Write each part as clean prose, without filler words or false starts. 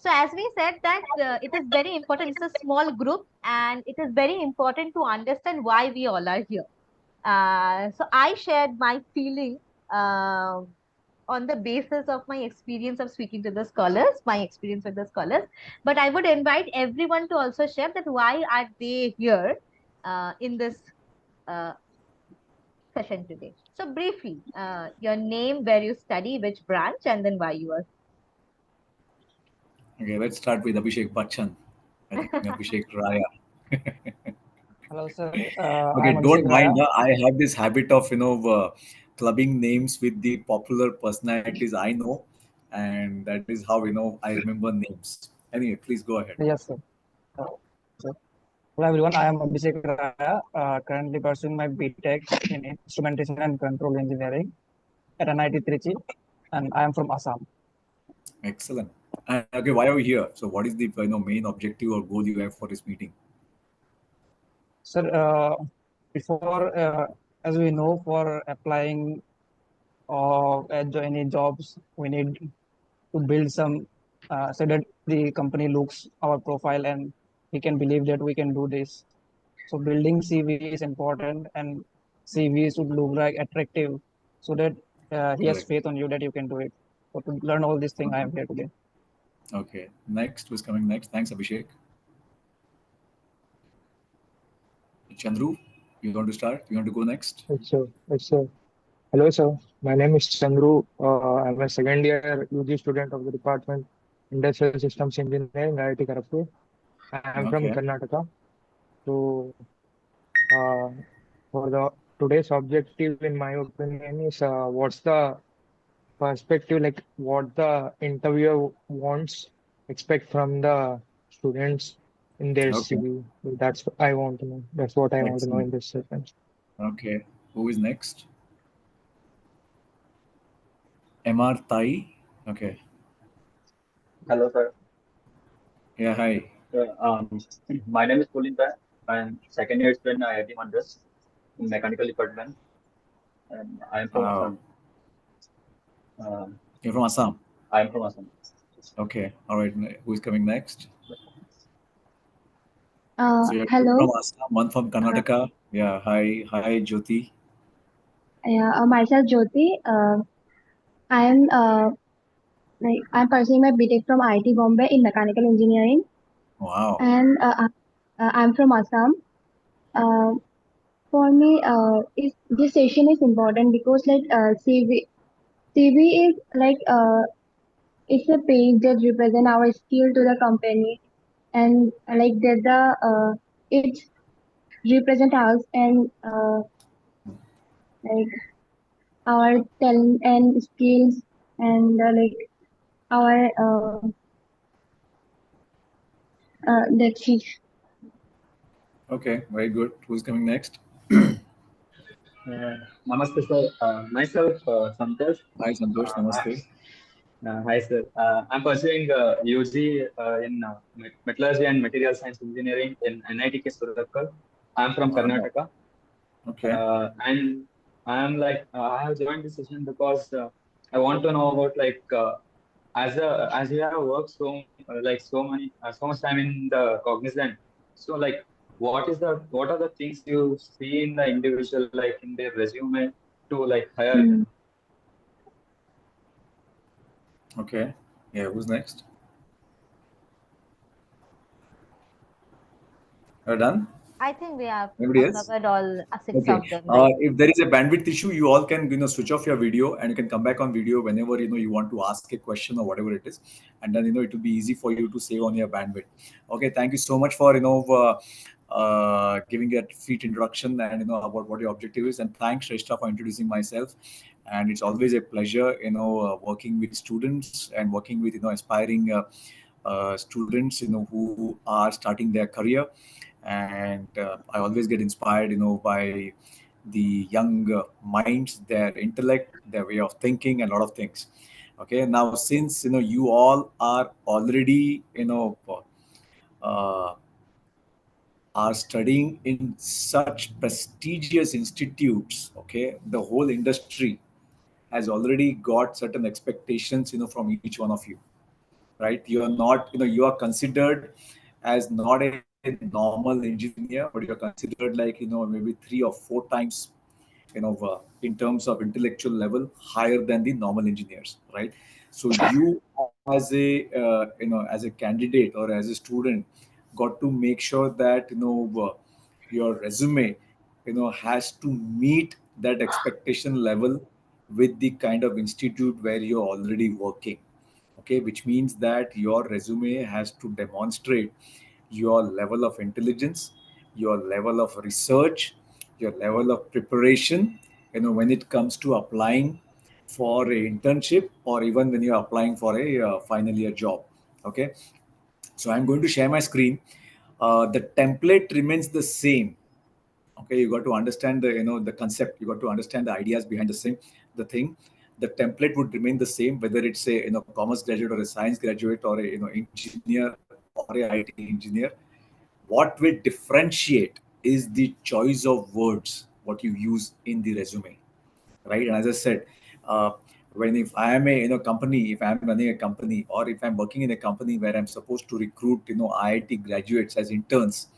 So as we said that it is very important. It's a small group, and it is very important to understand why we all are here. So I shared my feeling on the basis of my experience of speaking to the scholars, my experience with the scholars. But I would invite everyone to also share that why are they here in this uh, session today. So briefly, your name, where you study, which branch, and then why you are. Okay, let's start with Abhishek Bachchan. I think Abhishek Raya. Hello, sir. Okay, I'm don't Abhishek mind. Raya. I have this habit of clubbing names with the popular personalities I know, and that is how I remember names. Anyway, please go ahead. Yes, sir. Uh, so, hello, everyone. I am Abhishek Raya, currently pursuing my BTech in Instrumentation and Control Engineering at NIT Trichy, and I am from Assam. Excellent. And okay, why are we here? So, what is the main objective or goal you have for this meeting? Sir, before, as we know, for applying or any jobs, we need to build some so that the company looks our profile and he can believe that we can do this. So building CV is important, and CV should look like attractive so that he has Correct. faith on you that you can do it. So to learn all these things, I am here today. Okay. Next, who's coming next? Thanks, Abhishek. Chandru, you want to start? You want to go next? Yes, sir. Yes, sir. Hello, sir. My name is Chandru. I'm a second year UG student of the Department Industrial Systems Engineering, IIT Kharagpur. I am from Okay. Karnataka. So, uh, for the today's objective, in my opinion, is what's the perspective, like what the interviewer wants, expect from the students in their Okay. CV. That's what I want to know. That's what I want to know Excellent. in this session. Okay. Who is next? MR Tai. Okay. Hello, sir. Yeah, hi. My name is Kulin Pai. I'm second year student in IIT Madras in mechanical department, and I am from Wow. Assam. Uh, You're from Assam. I am from Assam. Okay. All right. Who is coming next? So you're two from Hello. Assam, one from Uh, Karnataka. Yeah. Hi. Hi, Jyoti. yeah, myself Jyoti. I am I'm pursuing my BTech from IIT Bombay in mechanical engineering, Wow. and I'm from Assam. Uh, for me, this session is important because CV is it's a page that represent our skill to the company, and that the it represent us and like our talent and skills and our that's it. Okay. Very good. Who's coming next? Namaste, sir. Myself, Santosh. Hi, Santosh. Namaste. Hi, sir. I'm pursuing UG in Metallurgy and Material Science Engineering in NIT Surathkal. I'm from Wow. Karnataka, Okay. and I'm I have joined this session because I want to know about as you have worked so much time in the Cognizant. So what are the things you see in the individual like in their resume to hire Mm. them? Okay. Yeah. Who's next? Are you done? I think we have Anybody else? covered all six Okay. of them, right? If there is a bandwidth issue, you all can switch off your video and you can come back on video whenever you want to ask a question or whatever it is, and then it will be easy for you to save on your bandwidth. Okay. Thank you so much for giving a feat introduction and about what your objective is, and thanks Shrestha for introducing myself. And it's always a pleasure working with students and working with aspiring students who are starting their career. And I always get inspired by the young minds, their intellect, their way of thinking, and a lot of things. Okay, now since you all are already uh, are studying in such prestigious institutes, okay, the whole industry has already got certain expectations from each one of you. right? You are not, you are considered as not a normal engineer, but you're considered like, maybe 3 or 4 times, in terms of intellectual level, higher than the normal engineers, right? So you as a, as a candidate or as a student, got to make sure that, your resume, has to meet that expectation level with the kind of institute where you're already working. Okay, which means that your resume has to demonstrate your level of intelligence, your level of research, your level of preparation, when it comes to applying for a internship, or even when you're applying for a final year job. Okay, so I'm going to share my screen. The template remains the same. Okay, you got to understand the, the concept, you got to understand the ideas behind the thing. The template would remain the same, whether it's a, commerce graduate or a science graduate or a, engineer or a IT engineer. What will differentiate is the choice of words what you use in the resume, right? And as I said, uh, when if I am a, company, if I'm running a company, or if I'm working in a company where I'm supposed to recruit, IIT graduates as interns.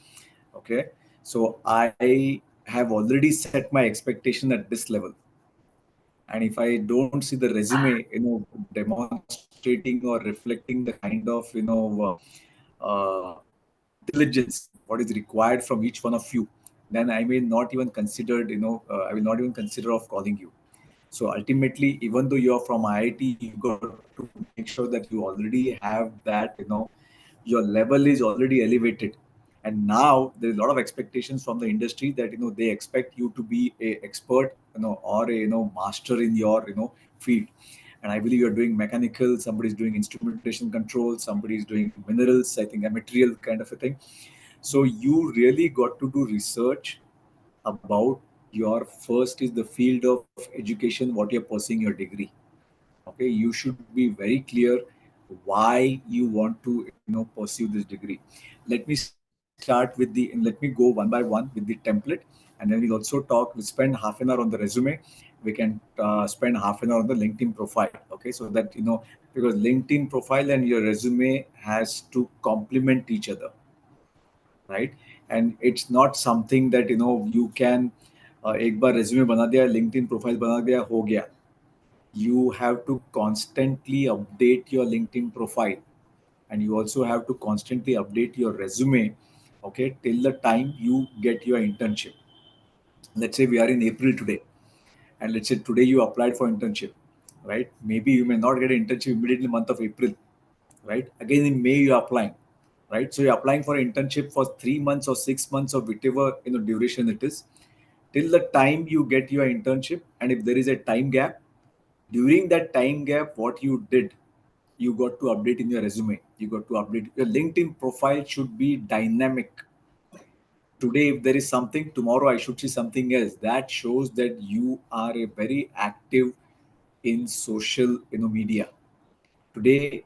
Okay, so I have already set my expectation at this level, and if I don't see the resume, demonstrating or reflecting the kind of, diligence what is required from each one of you, then I may not even consider, I will not even consider of calling you. So ultimately, even though you're from IIT, you got to make sure that you already have that, your level is already elevated. And now there's a lot of expectations from the industry that, they expect you to be a expert, or a, master in your, field. And I believe you're doing mechanical, somebody's doing instrumentation control, somebody's doing minerals, I think a material kind of a thing. So you really got to do research about your, first is the field of education what you're pursuing your degree. Okay, you should be very clear why you want to, pursue this degree. Let me start with the, and let me go one by one with the template, and then we'll also talk, we'll spend half an hour on the resume. We can spend half an hour on the LinkedIn profile. Okay, so that, because LinkedIn profile and your resume has to complement each other, right? And it's not something that, you can एक बार resume बना दिया, LinkedIn profile बना दिया, हो गया. You have to constantly update your LinkedIn profile, and you also have to constantly update your resume, okay, till the time you get your internship. Let's say we are in April today, and let's say today you applied for internship, right? Maybe you may not get an internship immediately in the month of April, right? Again in May you're applying, right? So you're applying for an internship for 3 months or 6 months or whatever, duration it is, till the time you get your internship. And if there is a time gap, during that time gap, what you did, you got to update in your resume, you got to update your LinkedIn profile, should be dynamic. Today if there is something, tomorrow I should see something else. That shows that you are a very active in social, media. Today,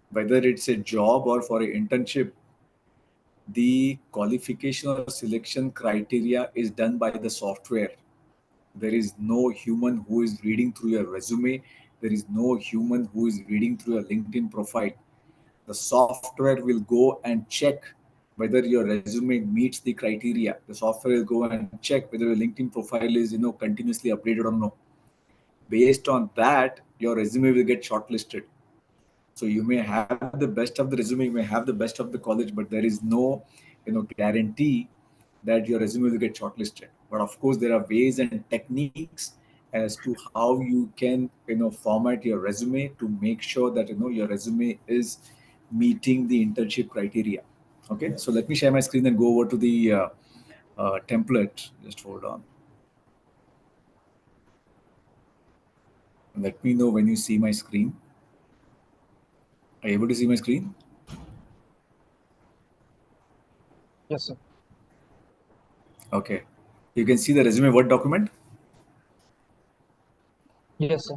whether it's a job or for an internship, the qualification or selection criteria is done by the software. There is no human who is reading through your resume. There is no human who is reading through your LinkedIn profile. The software will go and check whether your resume meets the criteria. The software will go and check whether your LinkedIn profile is, continuously updated or no. Based on that, your resume will get shortlisted. So you may have the best of the resume, you may have the best of the college, but there is no, guarantee that your resume will get shortlisted. But of course, there are ways and techniques as to how you can, format your resume to make sure that, your resume is meeting the internship criteria. Okay, so let me share my screen and go over to the template. Just hold on. Let me know when you see my screen. Are you able to see my screen? Yes, sir. Okay. You can see the resume Word document. Yes, sir.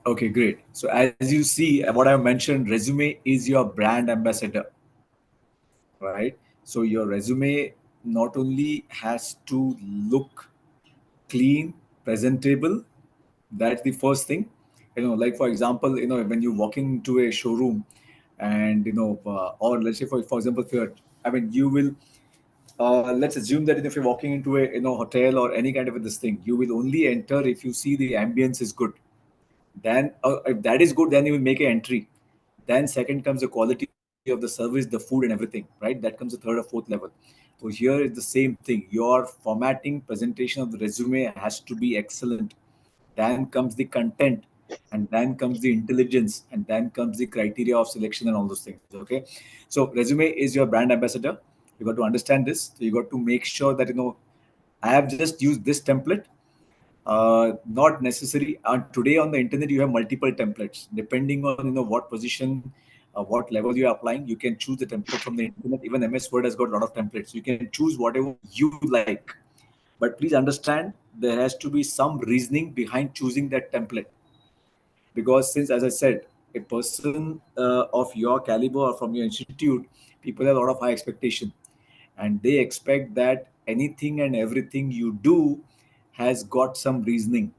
Okay, great. So as you see, what I've mentioned, resume is your brand ambassador, right? So your resume not only has to look clean, presentable, that's the first thing. Like for example, when you walk into a showroom, and or let's say for example, if you're, I mean, you will, let's assume that if you're walking into a hotel or any kind of this thing, you will only enter if you see the ambience is good. Then if that is good, then you will make an entry. Then second comes the quality of the service, the food and everything, right? That comes the third or fourth level. So here is the same thing. Your formatting, presentation of the resume has to be excellent. Then comes the content, and then comes the intelligence, and then comes the criteria of selection and all those things. Okay, so resume is your brand ambassador. You got to understand this. So you got to make sure that I have just used this template. Not necessary. Today on the internet, you have multiple templates depending on what position, what level you are applying. You can choose the template from the internet. Even MS Word has got a lot of templates. You can choose whatever you like. But please understand, there has to be some reasoning behind choosing that template. Because since, as I said, a person of your caliber or from your institute, people have a lot of high expectation, and they expect that anything and everything you do has got some reasoning.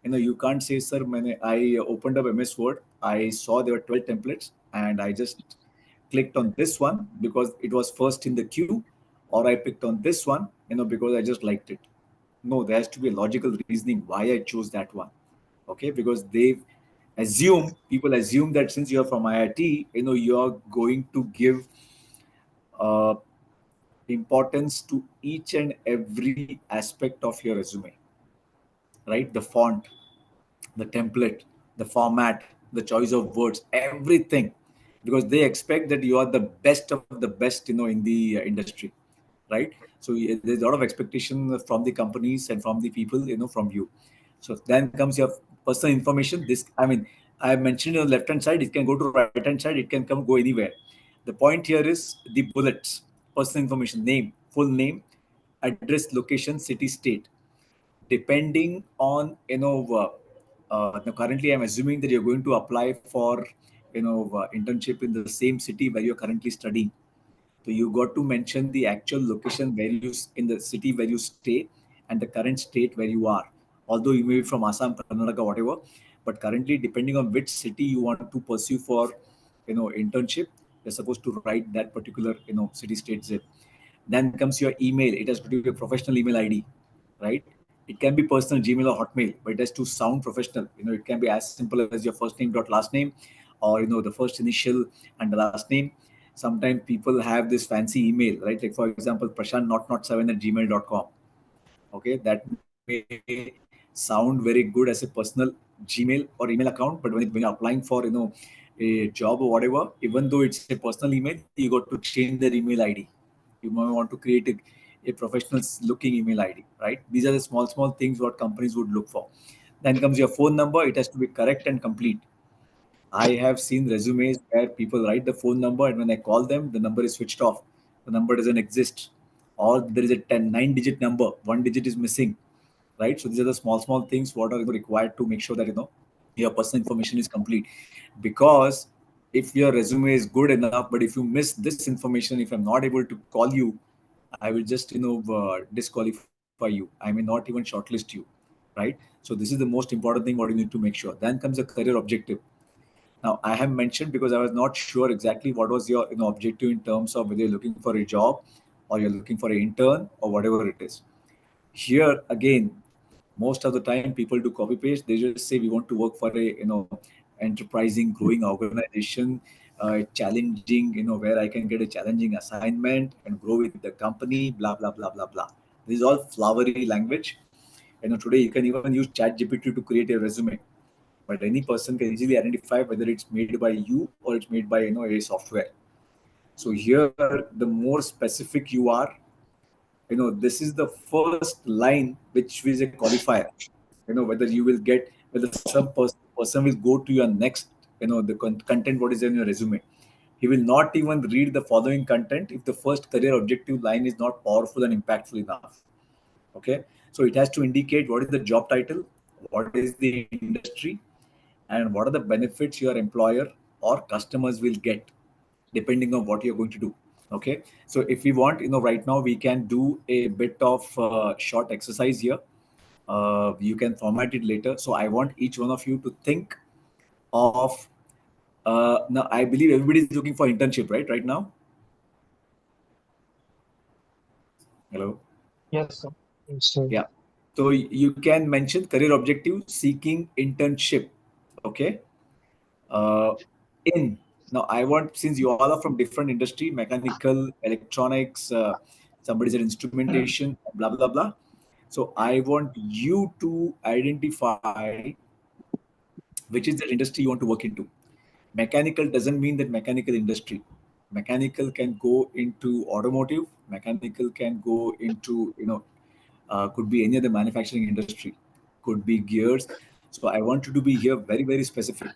You can't say, sir, I opened up MS Word, I saw there were 12 templates, and I just clicked on this one because it was first in the queue, or I picked on this one, because I just liked it. No, there has to be a logical reasoning why I chose that one. Okay, because people assume that since you're from IIT, you're going to give uh, importance to each and every aspect of your resume, right? The font, the template, the format, the choice of words, everything, because they expect that you are the best of the best, in the industry, right? So there's a lot of expectation from the companies and from the people, from you. So then comes your personal information. This, I mean, I mentioned on the left hand side, it can go to right hand side, it can go anywhere. The point here is the bullets: personal information, name, full name, address, location, city, state. Depending on now currently I'm assuming that you're going to apply for internship in the same city where you're currently studying. So you got to mention the actual location where in the city where you stay, and the current state where you are. Although you may be from Assam, Karnataka, whatever, but currently, depending on which city you want to pursue for, internship, you're supposed to write that particular, city, state, zip. Then comes your email. It has to be a professional email ID, right? It can be personal, Gmail or Hotmail, but it has to sound professional. It can be as simple as your first name dot last name, or the first initial and the last name. Sometimes people have this fancy email, right? Like for example, Prashant not 7 at gmail.com. Okay, that may sound very good as a personal Gmail or email account, but when you're applying for a job or whatever, even though it's a personal email, you got to change their email ID. You might want to create a professional looking email ID, right? These are the small things what companies would look for. Then comes your phone number. It has to be correct and complete. I have seen resumes where people write the phone number, and when I call them, the number is switched off. The number doesn't exist. Or there is a 9-digit number, one digit is missing, right? So these are the small things what are required to make sure that your personal information is complete. Because if your resume is good enough, but if you miss this information, if I'm not able to call you, I will just disqualify you. I may not even shortlist you, right? So this is the most important thing what you need to make sure. Then comes the career objective. Now, I have mentioned because I was not sure exactly what was your objective in terms of whether you're looking for a job or you're looking for an intern or whatever it is. Here again, most of the time people do copy paste. They just say we want to work for a enterprising, growing organization, challenging, where I can get a challenging assignment and grow with the company. Blah blah blah blah blah. This is all flowery language. Today you can even use ChatGPT to create a resume, but any person can easily identify whether it's made by you or it's made by a software. So here, the more specific you are, this is the first line which is a qualifier. Whether you will get, whether some person will go to your next, the content what is in your resume. He will not even read the following content if the first career objective line is not powerful and impactful enough. Okay, so it has to indicate what is the job title, what is the industry, and what are the benefits your employer or customers will get depending on what you're going to do. Okay, so if we want, right now we can do a bit of short exercise here. You can format it later. So I want each one of you to think of. Now I believe everybody is looking for internship, right now. Hello. Yes, sir. So Yeah. So you can mention career objective seeking internship. Okay. Uh, in Now I want, since you all are from different industry, mechanical, electronics, somebody said instrumentation, blah blah blah. So I want you to identify which is the industry you want to work into. Mechanical doesn't mean that mechanical industry. Mechanical can go into automotive. Mechanical can go into, could be any other manufacturing industry, could be gears. So I want you to be here very very specific.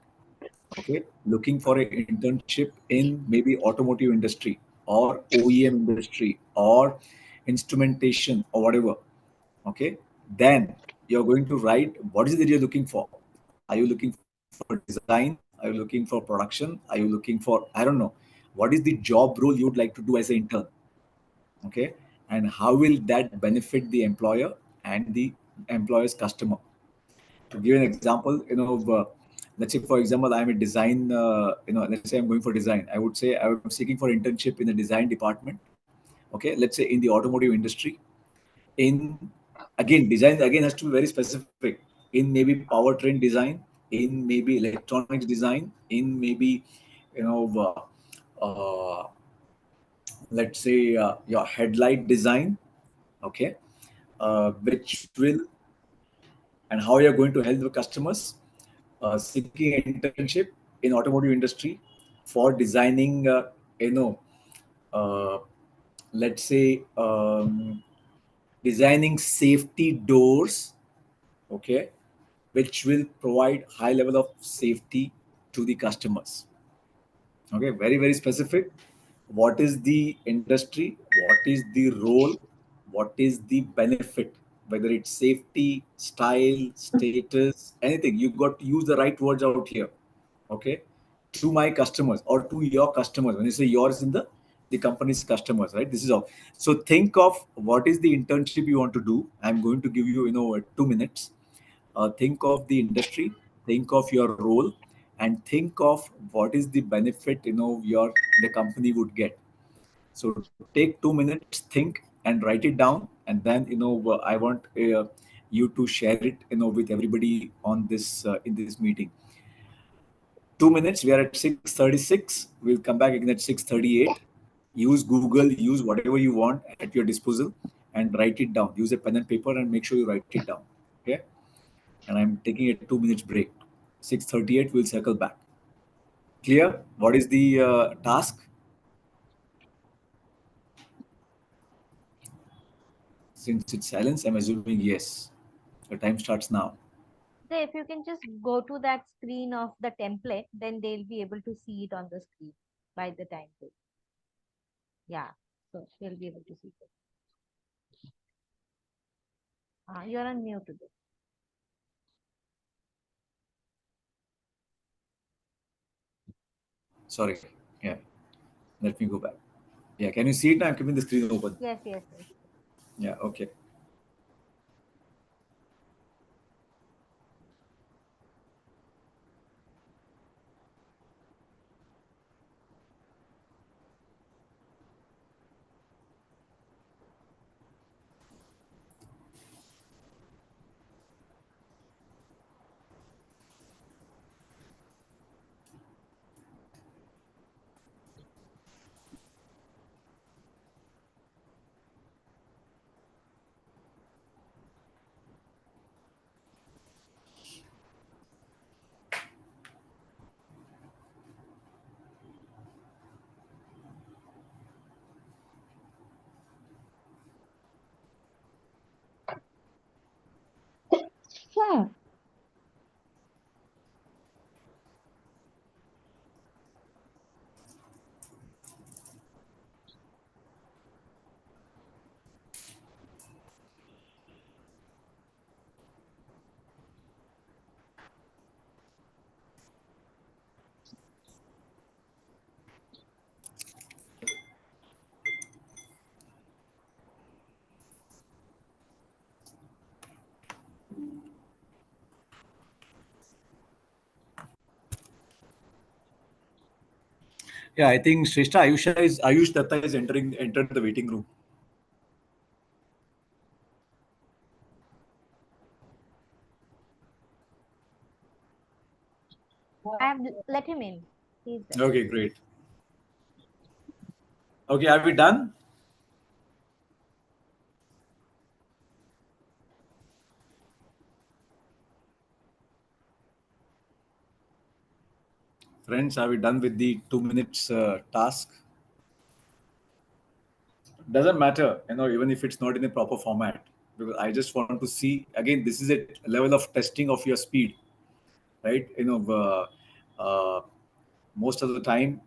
Okay, looking for an internship in maybe automotive industry or OEM industry or instrumentation or whatever. Okay, then you're going to write what is it that you're looking for. Are you looking for design? Are you looking for production? Are you looking for, I don't know, what is the job role you would like to do as an intern? Okay, and how will that benefit the employer and the employer's customer? To give an example, let's say for example I'm a design, let's say I'm going for design. I would say I'm seeking for internship in the design department. Okay, let's say in the automotive industry. In, again, design again has to be very specific. In maybe powertrain design, in maybe electronics design, in maybe, you know let's say your headlight design. Okay, which will, and how you're going to help the customers seeking internship in automotive industry for designing, you know uh, let's say, designing safety doors. Okay, which will provide high level of safety to the customers. Okay, very very specific. What is the industry, what is the role, what is the benefit, whether it's safety, style, status, anything. You got to use the right words out here. Okay, to my customers or to your customers. When you say yours, in the company's customers, right? This is all. So think of what is the internship you want to do. I'm going to give you, 2 minutes. Think of the industry, think of your role, and think of what is the benefit, your the company would get. So take 2 minutes, think and write it down, and then, I want you to share it, with everybody on this, in this meeting. 2 minutes. We are at 6:36. We'll come back again at 6:38. Use Google, use whatever you want at your disposal, and write it down. Use a pen and paper and make sure you write it down. Okay. And I'm taking a 2 minutes break. 6:38. We'll circle back. Clear? What is the task? Since it's silence, I'm assuming yes. The time starts now. So if you can just go to that screen of the template, then they'll be able to see it on the screen by the time. Yeah, so they'll be able to see it. You're on mute today. Sorry. Yeah. Let me go back. Yeah. Can you see it now? I'm keeping the screen open. Yes, yes, yes. Yeah. Okay. Yeah. Yeah, I think Shrestha Ayush Datta is entered the waiting room. I have let him in. He's there. Okay, great. Okay, are we done? Friends, are we done with the 2 minutes task? Doesn't matter, even if it's not in a proper format, because I just want to see again. This is a level of testing of your speed, right? Most of the time,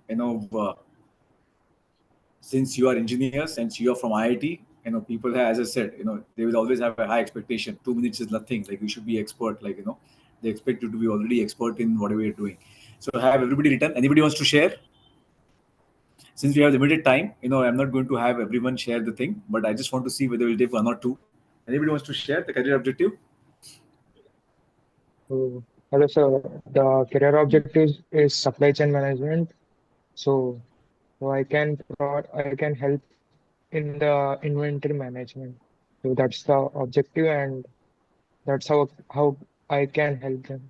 since you are engineers, since you are from IIT, people have, as I said, they will always have a high expectation. 2 minutes is nothing. Like you should be expert. Like they expect you to be already expert in whatever you're doing. So have everybody written? Anybody wants to share? Since we have limited time, I'm not going to have everyone share the thing, but I just want to see whether we'll take one or two. Anybody wants to share the career objective? So, hello, sir. The career objective is supply chain management. So, I can help in the inventory management. So that's the objective, and that's how I can help them.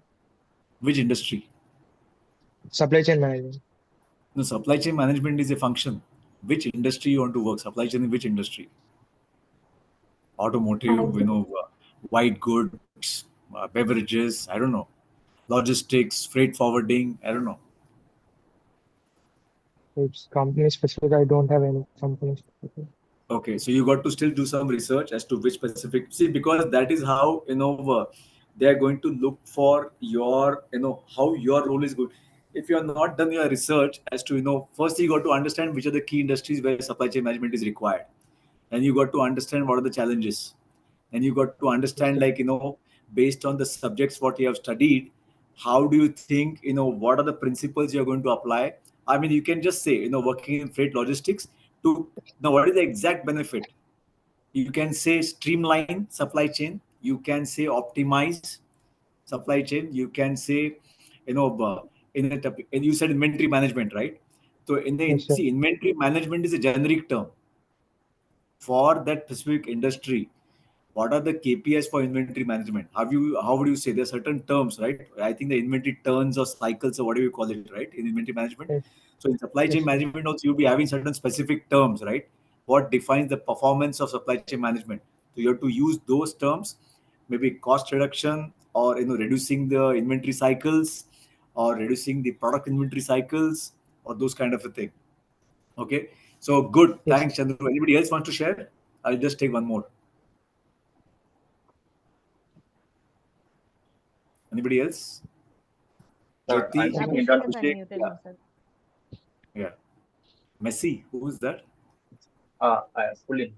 Which industry? Supply chain management. No, supply chain management is a function. Which industry you want to work? Supply chain in which industry? Automotive, white goods, beverages, I don't know. Logistics, freight forwarding, I don't know. It's company specific. I don't have any company specific. Okay, so you got to still do some research as to which specific. See, because that is how they are going to look for your how your role is good. If you are not done your research as to first you got to understand which are the key industries where supply chain management is required, and you got to understand what are the challenges, and you got to Yes, understand sir. like based on the subjects what you have studied, how do you think what are the principles you are going to apply. I mean, you can just say working in freight logistics to now what is the exact benefit. You can say streamline supply chain, you can say optimize supply chain, you can say in a topic, and you said inventory management, right? So Yes, sir. see, inventory management is a generic term for that specific industry. What are the KPIs for inventory management? How would you say there are certain terms, right? I think the inventory turns or cycles or whatever you call it, right? In inventory management. Yes, So in supply chain yes, sir. management also you'll be having certain specific terms, right? What defines the performance of supply chain management? So you have to use those terms, maybe cost reduction or reducing the inventory cycles or reducing the product inventory cycles or those kind of a thing. Okay. So good. Yes, sir. Thanks, Chandru. Anybody else want to share? I'll just take one more. Anybody else? Sir, I'm Jyoti, seeking Abhishek has internship. Abhishek, unmuted Yeah. himself. yeah. Messi, who is that? Pulling.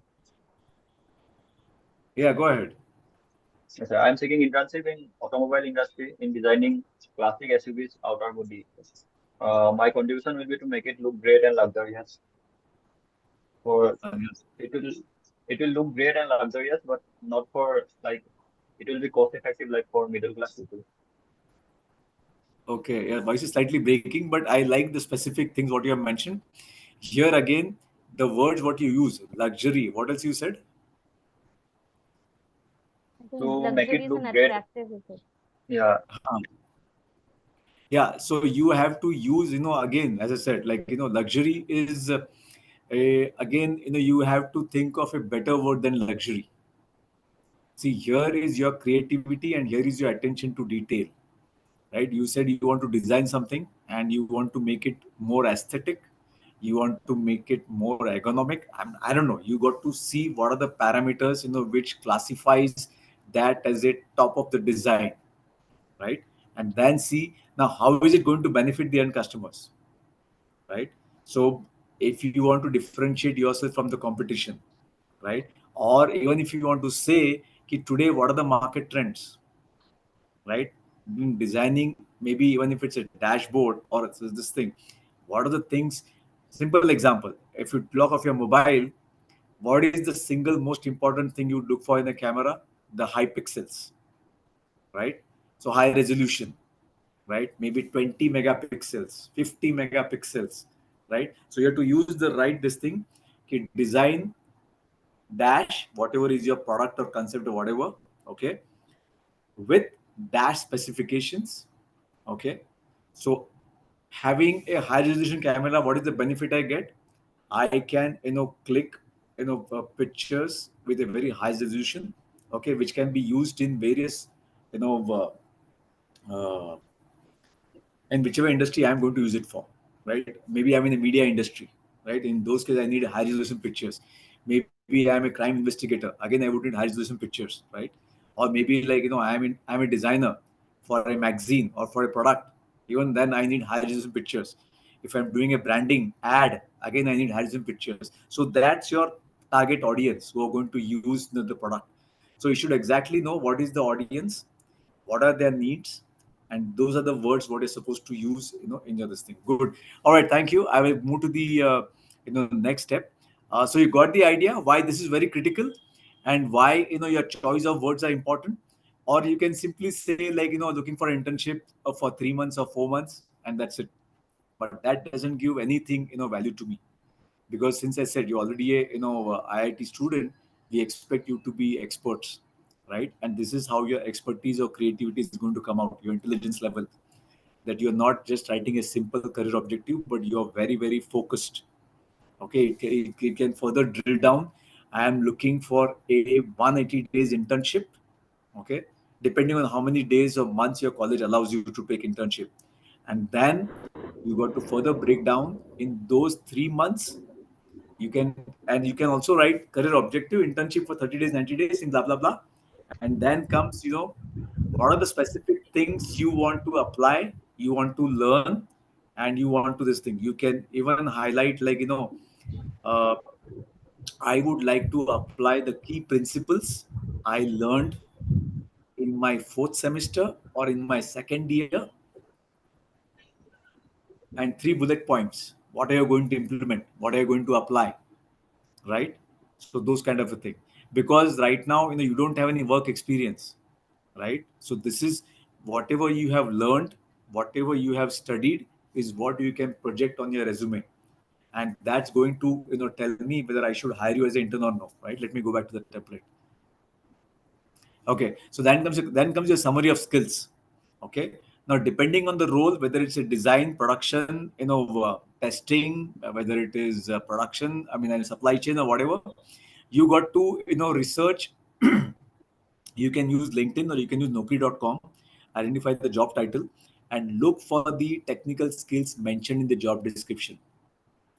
Yeah, go ahead. Yes, sir. I'm seeking internship in automobile industry in designing classic SUVs outer body. My contribution will be to make it look great and luxurious. For Yes. it will look great and luxurious, but not for like it will be cost effective like for middle class people. Okay, yeah, voice is slightly breaking, but I like the specific things what you have mentioned. Here again, the words what you use, luxury. What else you said? I think To make it luxurious look and great. attractive is it. Yeah. Yeah, so you have to use, again, as I said, like, luxury is, again, you have to think of a better word than luxury. See, here is your creativity and here is your attention to detail, right? You said you want to design something and you want to make it more aesthetic. You want to make it more ergonomic. I don't know. You got to see what are the parameters, which classifies that as a top of the design, right? And then see now how is it going to benefit the end customers, right? So if you want to differentiate yourself from the competition, right? Or even if you want to say, "Ki today what are the market trends?" right? In designing, maybe even if it's a dashboard or it's this thing, what are the things? Simple example: if you lock off your mobile, what is the single most important thing you look for in a camera? The high pixels, right? So high resolution, right? Maybe 20 megapixels, 50 megapixels, right? So you have to use the right this thing, okay, design dash whatever is your product or concept or whatever, okay, with dash specifications, okay. So having a high resolution camera, what is the benefit I get? I can, click, pictures with a very high resolution, okay, which can be used in various, you know, uh, in whichever industry I'm going to use it for, right? Maybe I'm in the media industry, right? In those cases, I need high resolution pictures. Maybe I'm a crime investigator. Again, I would need high resolution pictures, right? Or maybe like, I'm a designer for a magazine or for a product. Even then, I need high resolution pictures. If I'm doing a branding ad, again, I need high resolution pictures. So that's your target audience who are going to use the product. So you should exactly know what is the audience, what are their needs, and those are the words what you're supposed to use, in your this thing. Good. All right, thank you. I will move to the next step. So you got the idea why this is very critical, and why your choice of words are important. Or you can simply say like, looking for an internship for 3 months or 4 months, and that's it. But that doesn't give anything value to me, because since I said you're already a IIT student, we expect you to be experts, right? And this is how your expertise or creativity is going to come out, your intelligence level, that you're not just writing a simple career objective, but you're very, very focused. Okay, it can further drill down. I am looking for a 180 days internship, okay, depending on how many days or months your college allows you to take internship. And then you got to further break down in those 3 months. You can also write career objective internship for 30 days, 90 days in blah blah blah. And then comes, what are the specific things you want to apply, you want to learn, and you want to this thing. You can even highlight like, uh, I would like to apply the key principles I learned in my fourth semester or in my second year, and 3 bullet points. What are you going to implement? What are you going to apply? Right? So those kind of a thing. Because right now, you don't have any work experience, right? So this is whatever you have learned, whatever you have studied, is what you can project on your resume, and that's going to tell me whether I should hire you as an intern or no, right? Let me go back to the template. Okay, so then comes your summary of skills. Okay, now depending on the role, whether it's a design, production, testing, whether it is production, I mean, supply chain or whatever, you got to research. You can use LinkedIn or you can use Naukri.com, identify the job title, and look for the technical skills mentioned in the job description.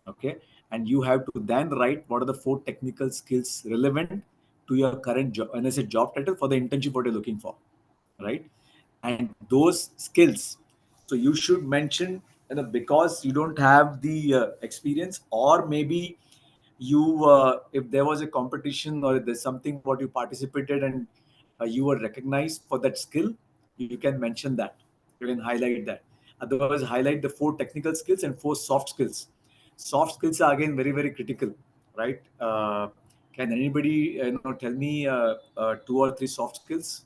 Okay, and you have to then write what are the 4 technical skills relevant to your current job, and as a job title for the internship what you're looking for, right? And those skills, so you should mention, because you don't have the experience, or maybe you if there was a competition or there's something what you participated and you were recognized for that skill, you can mention that, you can highlight that. Otherwise, highlight the 4 technical skills and 4 soft skills. Soft skills are again very, very critical, right? Can anybody tell me 2 or 3 soft skills?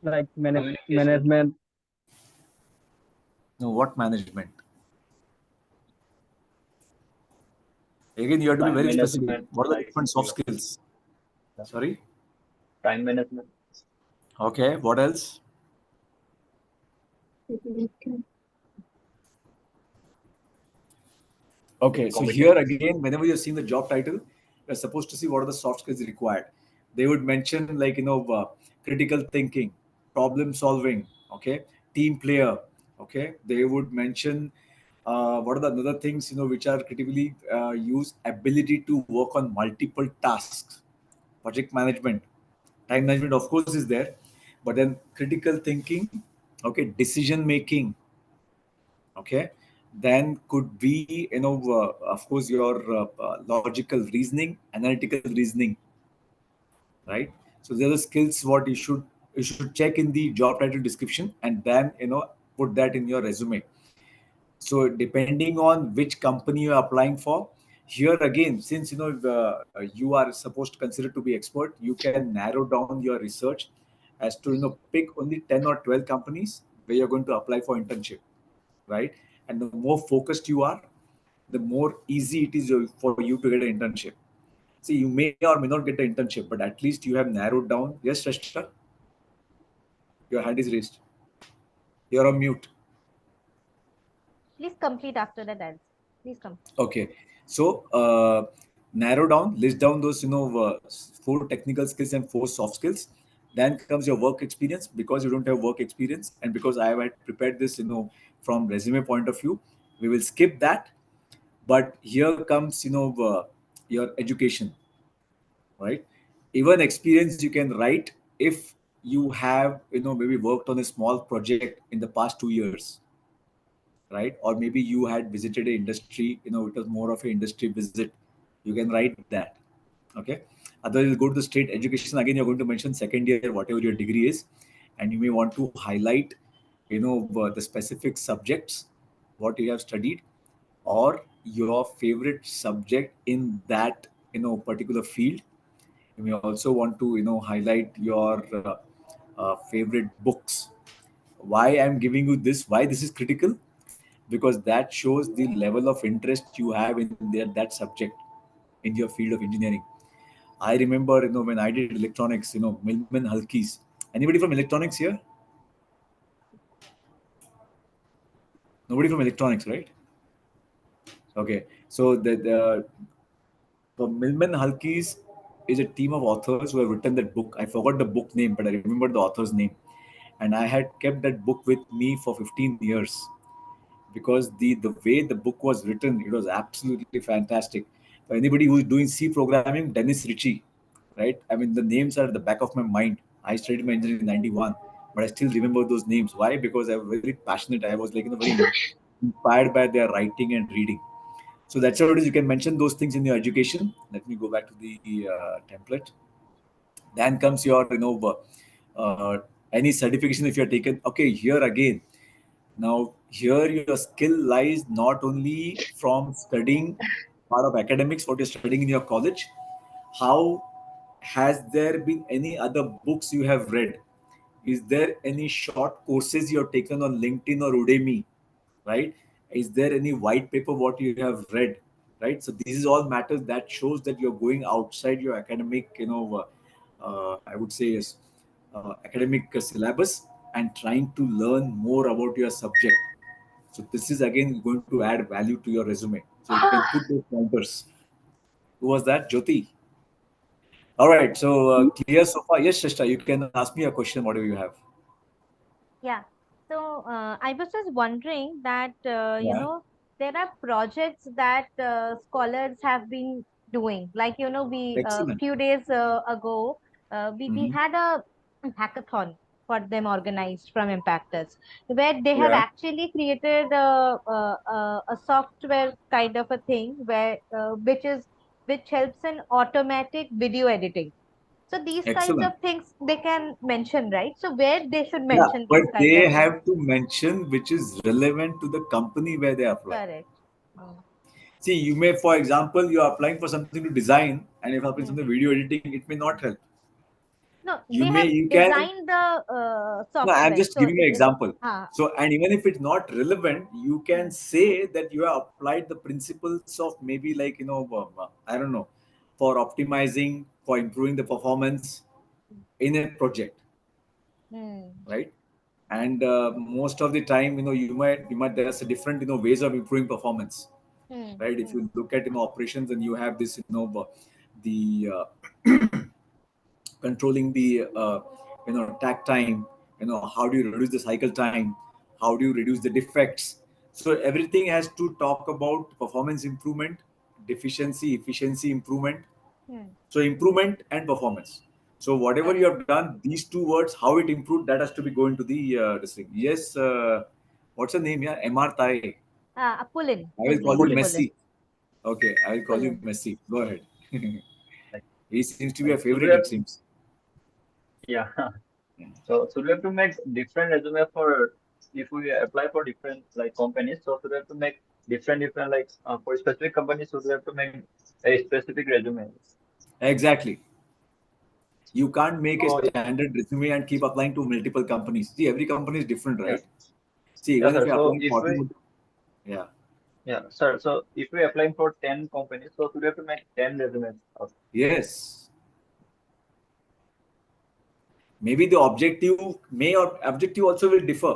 Like Communication. management. No, what management? Again, you have to be Time very specific. management, What are the like different soft skills? Sorry. time management. Okay. What else? Okay, so here Competence. again, whenever you're seeing the job title, you're supposed to see what are the soft skills required. They would mention like critical thinking, problem solving, okay, team player, okay. They would mention what are the other things which are critically used: ability to work on multiple tasks, project management, time management, of course, is there, but then critical thinking, okay, decision making, okay, then could be of course your logical reasoning, analytical reasoning, right? So these are the skills what you should check in the job title description, and then put that in your resume. So depending on which company you are applying for, here again, since you are supposed to consider to be expert, you can narrow down your research as to pick only 10 or 12 companies where you're going to apply for internship, right? And the more focused you are, the more easy it is for you to get an internship. See, you may or may not get an internship, but at least you have narrowed down. Yes, Rashtra? Your hand is raised. You're on mute. Please complete after that answer. Please complete. Okay. So, narrow down, list down those, 4 technical skills and 4 soft skills. Then comes your work experience. Because you don't have work experience, and because I had prepared this, from resume point of view, we will skip that. But here comes, your education, right? Even experience you can write if you have, maybe worked on a small project in the past 2 years, right? Or maybe you had visited a industry, it was more of an industry visit. You can write that. Okay. Otherwise, you go to the state education again. You're going to mention second year, whatever your degree is, and you may want to highlight, the specific subjects what you have studied, or your favorite subject in that particular field. You may also want to highlight your favorite books. Why I'm giving you this? Why this is critical? Because that shows the level of interest you have in that subject in your field of engineering. I remember, when I did electronics, Milman Halkis. Anybody from electronics here? Nobody from electronics, right? Okay. So the Milman Halkis is a team of authors who have written that book. I forgot the book name, but I remember the author's name. And I had kept that book with me for 15 years, because the way the book was written, it was absolutely fantastic. For anybody who's doing C programming, Dennis Ritchie, right? I mean, the names are at the back of my mind. I studied my engineering in 91, but I still remember those names. Why? Because I was very passionate. I was like, very inspired by their writing and reading. So that's how it is. You can mention those things in your education. Let me go back to the template. Then comes your, any certification if you're taken. Okay, here again, now, here your skill lies not only from studying part of academics, what you're studying in your college. How has there been any other books you have read? Is there any short courses you have taken on LinkedIn or Udemy, right? Is there any white paper what you have read, right? So this is all matters that shows that you're going outside your academic, I would say, is academic syllabus, and trying to learn more about your subject. So this is again going to add value to your resume. So you can put those pointers. Who was that? Jyoti. All right. So clear so far. Yes, Shrestha, you can ask me a question, whatever you have. Yeah. So I was just wondering that, Yeah. there are projects that scholars have been doing. Like, we Excellent. few days ago, we Hmm. had a hackathon for them organized from Impactors, where they have Yeah. actually created a software kind of a thing where which helps in automatic video editing. So these kinds of Excellent. things they can mention, right? So where they should Yeah. mention But these kind of they things. have to mention which is relevant to the company where they apply. Correct. Mm. See, you may, for example, you are applying for something to design, and if you're applying Hmm. something video editing, it may not help. No, You they may, have you can. designed the No, I'm software. just So giving you an example. uh, So, and even if it's not relevant, you can hmm, say that you have applied the principles of maybe like, I don't know, for optimizing, for improving the performance in a project, hmm, right? And most of the time, there are different, ways of improving performance, hmm, right? If hmm, you look at, operations, and you have this, the controlling the takt time, how do you reduce the cycle time, how do you reduce the defects. So everything has to talk about performance improvement, deficiency, efficiency improvement. hmm. So improvement and performance. So whatever you Correct. have done, these two words, how it improved, that has to be going to the this thing. Yes. What's your name? Yeah, Mr. Tai. Pulin. I will His call name you is Pulling. Pulin. Messi. Okay, I will call you Pulin. Messi. Go ahead. Like, He seems to be a like should we favorite, have, it seems. yeah. So should we have to make different resume for if we apply for different like companies? So should we have to make different like for specific companies? Should we have to make a specific resume? Exactly. You can't make a Oh, standard resume and keep applying to multiple companies. See, every company is different, yes. right? See, Yeah, even if sir. you're So applying if for we, automotive, yeah. yeah, sir. So if we applying for 10 companies, so we have to make 10 resumes. Yes. Maybe the objective also will differ,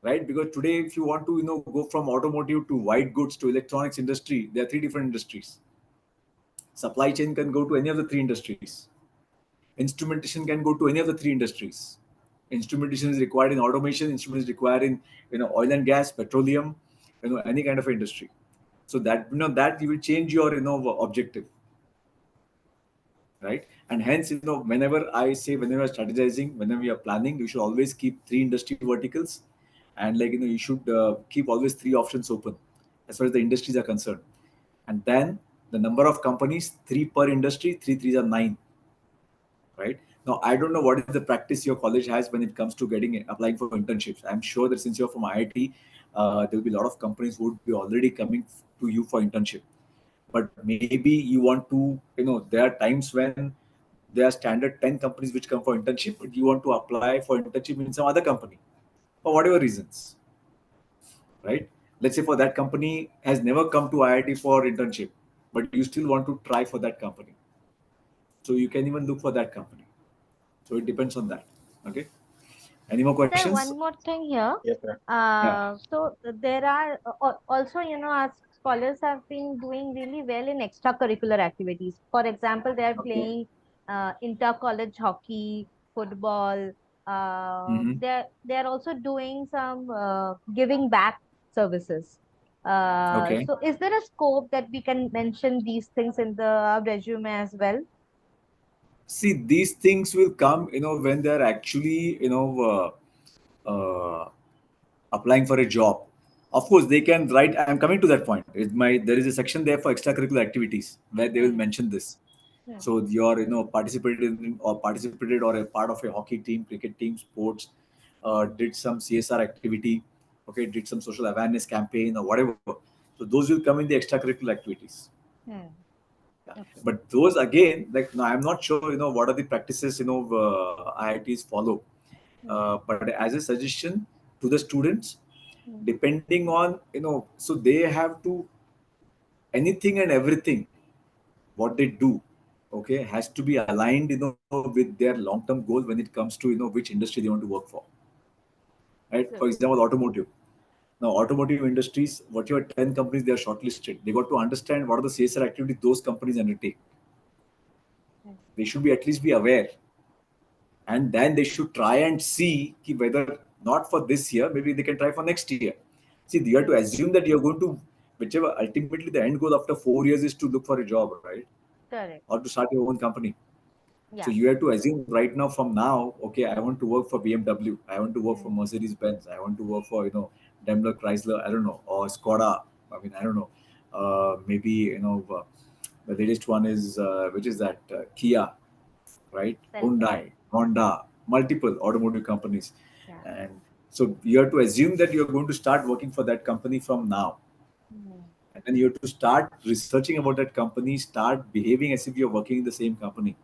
right? Because today, if you want to, go from automotive to white goods to electronics industry, there are three different industries. Supply chain can go to any of the three industries. Instrumentation can go to any of the three industries. Instrumentation is required in automation. Instrumentation is required in, oil and gas, petroleum, any kind of industry. So that you will change your, objective, right? And hence, whenever strategizing, whenever you're planning, you should always keep three industry verticals, and you should keep always three options open as far as the industries are concerned. And then the number of companies, three per industry, three threes are nine, right? Now, I don't know what is the practice your college has when it comes to applying for internships. I'm sure that since you're from IIT, there will be a lot of companies who would be already coming to you for internship. But maybe you want to, there are times when there are standard 10 companies which come for internship, but you want to apply for internship in some other company for whatever reasons, right? Let's say for that company has never come to IIT for internship, but you still want to try for that company. So you can even look for that company. So it depends on that. Okay. Any more Sir, questions? one more thing here. Yes, sir. Yeah. So there are also, our scholars have been doing really well in extracurricular activities. For example, they are Okay. playing inter-college hockey, football. Mm-hmm. They're also doing some giving back services. Okay. So is there a scope that we can mention these things in the resume as well? See, these things will come, when they're actually, applying for a job. Of course, they can write. I'm coming to that point. There is a section there for extracurricular activities where they will Hmm. mention this. Hmm. So you're, participated or a part of a hockey team, cricket team, sports, did some CSR activity, okay, did some social awareness campaign or whatever. So those will come in the extracurricular activities. Hmm. Yeah. Okay. But those again, now I'm not sure, what are the practices, IITs follow. Hmm. But as a suggestion to the students, Hmm. depending on, so they have to, anything and everything what they do, okay, has to be aligned, with their long-term goal when it comes to, which industry they want to work for, right? Good. For example, automotive. Now, automotive industries, whatever 10 companies they are shortlisted, they got to understand what are the CSR activities those companies undertake. Hmm. They should be at least be aware, and then they should try and see whether not for this year, maybe they can try for next year. See, you have to Correct. assume that you're going to, whichever ultimately the end goal after 4 years is to look for a job, right? Correct. Or to start your own company. So Yeah. you have to assume right now from now, okay, I want to work for BMW, I want to work for Hmm. Mercedes Benz, I want to work for, Daimler Chrysler, I don't know, or Skoda. I mean, I don't know. Maybe, the latest one is, which is that, Kia, right? Seltos. Hyundai, Honda, multiple automotive companies. Yeah. And so you have to assume that you're going to start working for that company from now. Hmm. And then you have to start researching about that company, start behaving as if you're working in the same company.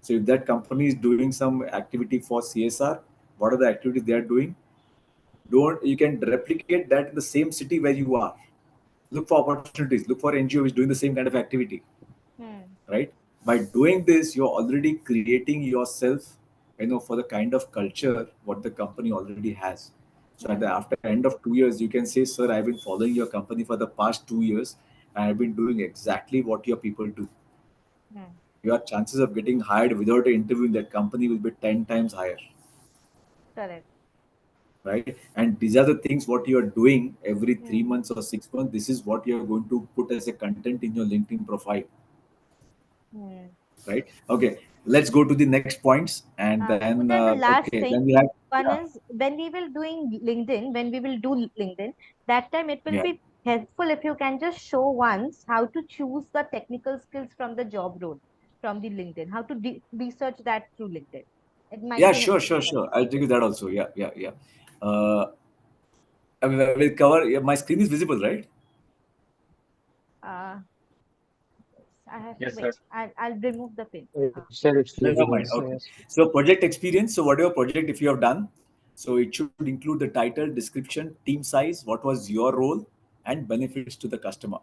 So if that company is doing some activity for CSR, what are the activities they are doing? Don't You can replicate that in the same city where you are. Look for opportunities. Look for NGO which is doing the same kind of activity, Hmm. right? By doing this, you're already creating yourself, for the kind of culture what the company already has. So Hmm. after end of 2 years, you can say, "Sir, I've been following your company for the past 2 years, and I've been doing exactly what your people do." Hmm. Your chances of getting hired without an interview in that company will be 10 times higher, Correct. right? And these are the things what you are doing every three Hmm. months or 6 months. This is what you are going to put as a content in your LinkedIn profile, Hmm. right? Okay, let's go to the next points, and So then there's a last okay, thing. then we have, One yeah, is when we will doing LinkedIn, when we will do LinkedIn, that time it will yeah, be helpful if you can just show once how to choose the technical skills from the job role from the LinkedIn, how to research that through LinkedIn. It might yeah, be sure, helpful sure, for sure. you. I'll take you that also. Yeah, yeah, yeah. Uh, I will cover. Yeah, my screen is visible, right? Uh, I have Yes, wait. sir. I'll remove the pin. Sir, it's Never visible. mind. So Okay. yes. So project experience. So whatever project if you have done, so it should include the title, description, team size, what was your role, and benefits to the customer.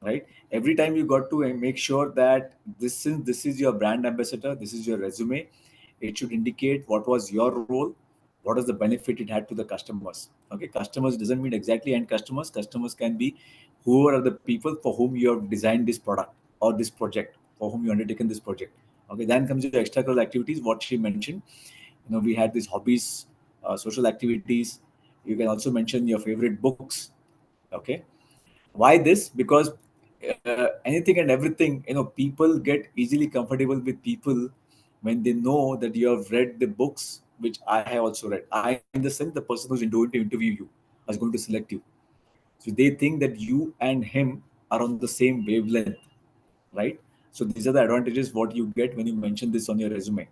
Right. Every time you got to make sure that since this is your brand ambassador, this is your resume, it should indicate what was your role, what is the benefit it had to the customers. Okay. Customers doesn't mean exactly end customers. Customers can be whoever are the people for whom you have designed this product or this project, for whom you undertaken this project. Okay. Then comes your extracurricular activities, what she mentioned. We had these hobbies, social activities. You can also mention your favorite books. Okay. Why this? Because anything and everything, people get easily comfortable with people when they know that you have read the books which I have also read. I, in the sense, the person who's going to interview you is going to select you. So they think that you and him are on the same wavelength, right? So these are the advantages what you get when you mention this on your resume.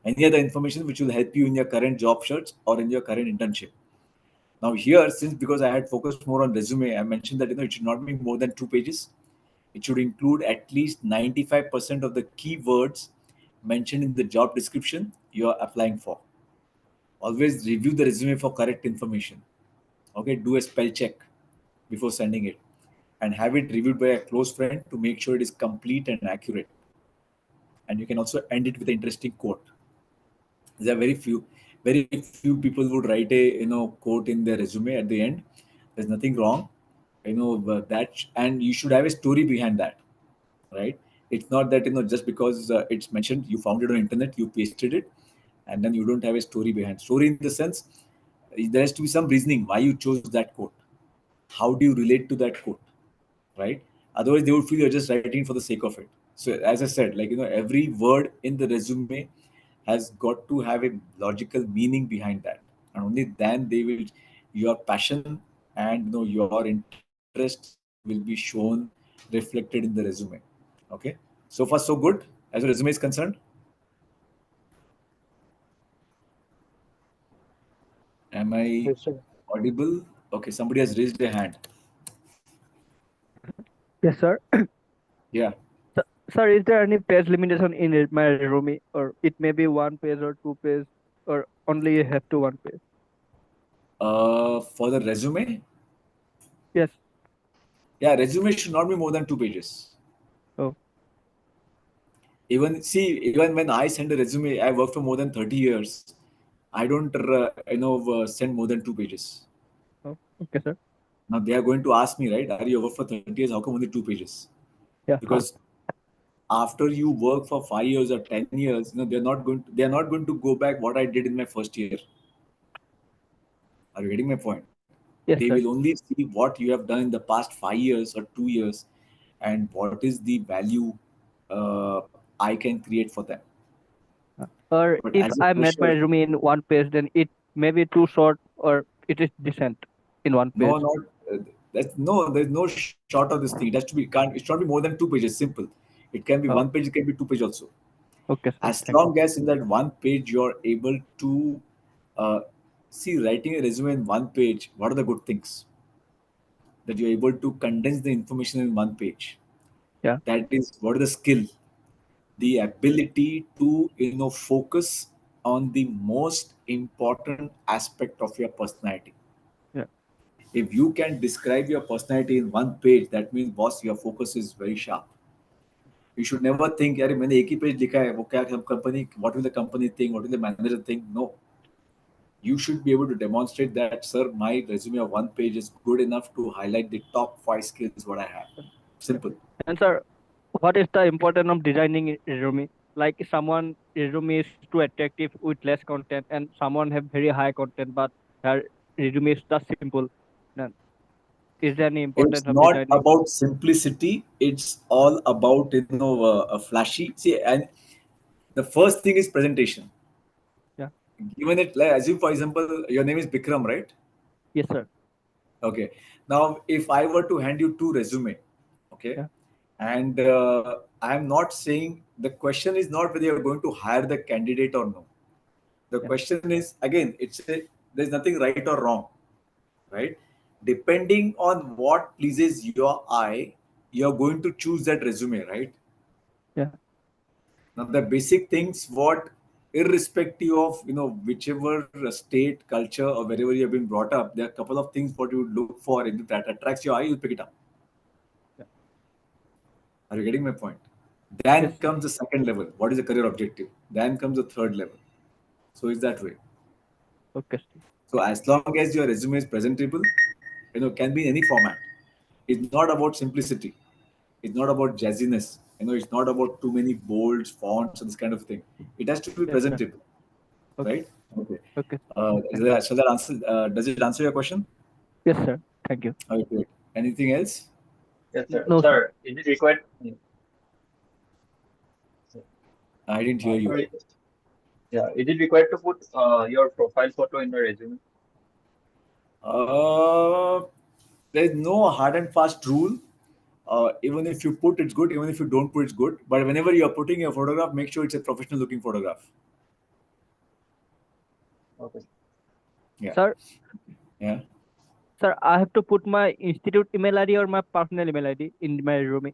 Any other information which will help you in your current job search or in your current internship. Now here, since because I had focused more on resume, I mentioned that it should not be more than 2 pages. It should include at least 95% of the keywords mentioned in the job description you are applying for. Always review the resume for correct information. Okay, do a spell check before sending it and have it reviewed by a close friend to make sure it is complete and accurate. And you can also end it with an interesting quote. There are very few people would write a quote in their resume at the end. There's nothing wrong, but and you should have a story behind that, right? It's not that just because it's mentioned, you found it on internet, you pasted it, and then you don't have a story behind. Story in the sense, there has to be some reasoning why you chose that quote. How do you relate to that quote, right? Otherwise, they would feel you're just writing for the sake of it. So, as I said, every word in the resume has got to have a logical meaning behind that, and only then they will your passion and your interest will be shown reflected in the resume. Okay, so far so good as your resume is concerned. Am I Yes, sir. audible? Okay, somebody has raised their hand. Yes, sir. Yeah. Sir, is there any page limitation in my resume, or it may be 1 page or 2 page, or only you have to 1 page? For the resume, Yes. yeah, resume should not be more than 2 pages. Oh, Even when I send a resume, I worked for more than 30 years. I don't send more than 2 pages. oh, okay, sir. Now they are going to ask me, right, are you work for 30 years, how come only 2 pages? Yeah. Because after you work for 5 years or 10 years, they're not going to go back what I did in my first year. Are you getting my point? Yes, They sir. will only see what you have done in the past 5 years or 2 years, and what is the value I can create for them. Or But if as a I made my fresher, resume in 1 page, then it may be too short, or it is decent in one no, page. not there's no short of this thing. It has to be can't it should not be more than 2 pages. Simple. It can be Oh, 1 page. It can be 2 page also. okay, sir. As Thank you. long as in that 1 page you're able to uh, see writing a resume in 1 page. What are the good things that you're able to condense the information in 1 page? Yeah. That is what is the skill, the ability to focus on the most important aspect of your personality. Yeah. If you can describe your personality in 1 page, that means boss, your focus is very sharp. You should never think यार मैंने एक ही page लिखा है वो क्या company, what will the company think, what will the manager think. No, you should be able to demonstrate that, sir, my resume of 1 page is good enough to highlight the top 5 skills what I have. Yeah. Simple. And sir, what is the importance of designing a resume? Like someone resume is too attractive with less content, and someone have very high content, but her resume is just simple. Then is there any It's importance of not designing? about simplicity, it's all about a flashy. See, and the first thing is presentation. Yeah. Given it, like, assume for example your name is Bikram, right? Yes, sir. Okay. Now, if I were to hand you two resume, okay, Yeah. and I'm not saying the question is not whether you're going to hire the candidate or no. The Yeah. question is again, there's nothing right or wrong, right? Depending on what pleases your eye, you're going to choose that resume, right? Yeah. Now the basic things, what irrespective of whichever state, culture, or wherever you have been brought up, there are a couple of things what you would look for in that attracts your eye, you pick it up. Yeah. Are you getting my point? Then Yes, sir. comes the second level. What is the career objective? Then comes the third level. So it's that way. Okay, sir. So as long as your resume is presentable, can be in any format. It's not about simplicity. It's not about jazziness. It's not about too many bolds, fonts, and this kind of thing. It has to be Yes, sir. presentable, Okay. right? Okay. Okay. Shall that answer? Does it answer your question? Yes, sir. Thank you. Okay. Great. Anything else? Yes, sir. No, sir. Sir, is it required? I didn't hear you. Sorry. Yeah, is it required to put your profile photo in the resume? There's no hard and fast rule. Even if you put, it's good. Even if you don't put, it's good. But whenever you are putting a photograph, make sure it's a professional looking photograph. Okay. Yeah. Sir, Yeah. sir, I have to put my institute email ID or my personal email ID in my resume.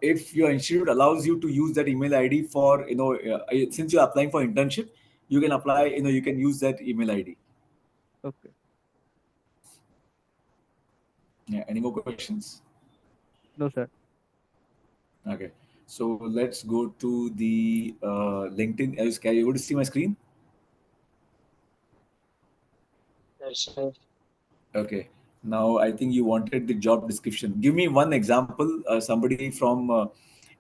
If your institute allows you to use that email ID for, since you're applying for internship, you can apply, you can use that email ID. Okay. Yeah. Any more questions? No, sir. Okay. So let's go to the LinkedIn. Are you able to see my screen? Yes, sir. Okay. Now I think you wanted the job description. Give me one example. Somebody from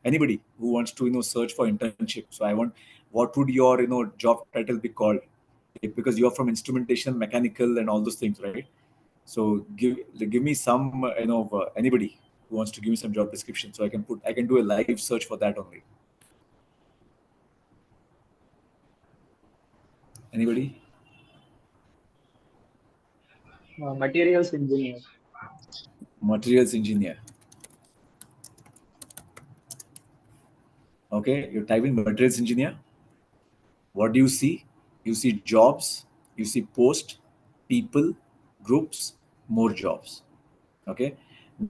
anybody who wants to search for internship. So I want, what would your job title be called? Because you are from instrumentation, mechanical, and all those things, right? So give me some anybody who wants to give me some job description, so I can do a live search for that only. Anybody? Materials engineer. Materials engineer. Okay, you type in materials engineer. What do you see? You see jobs, you see post, people, groups, more jobs. Okay.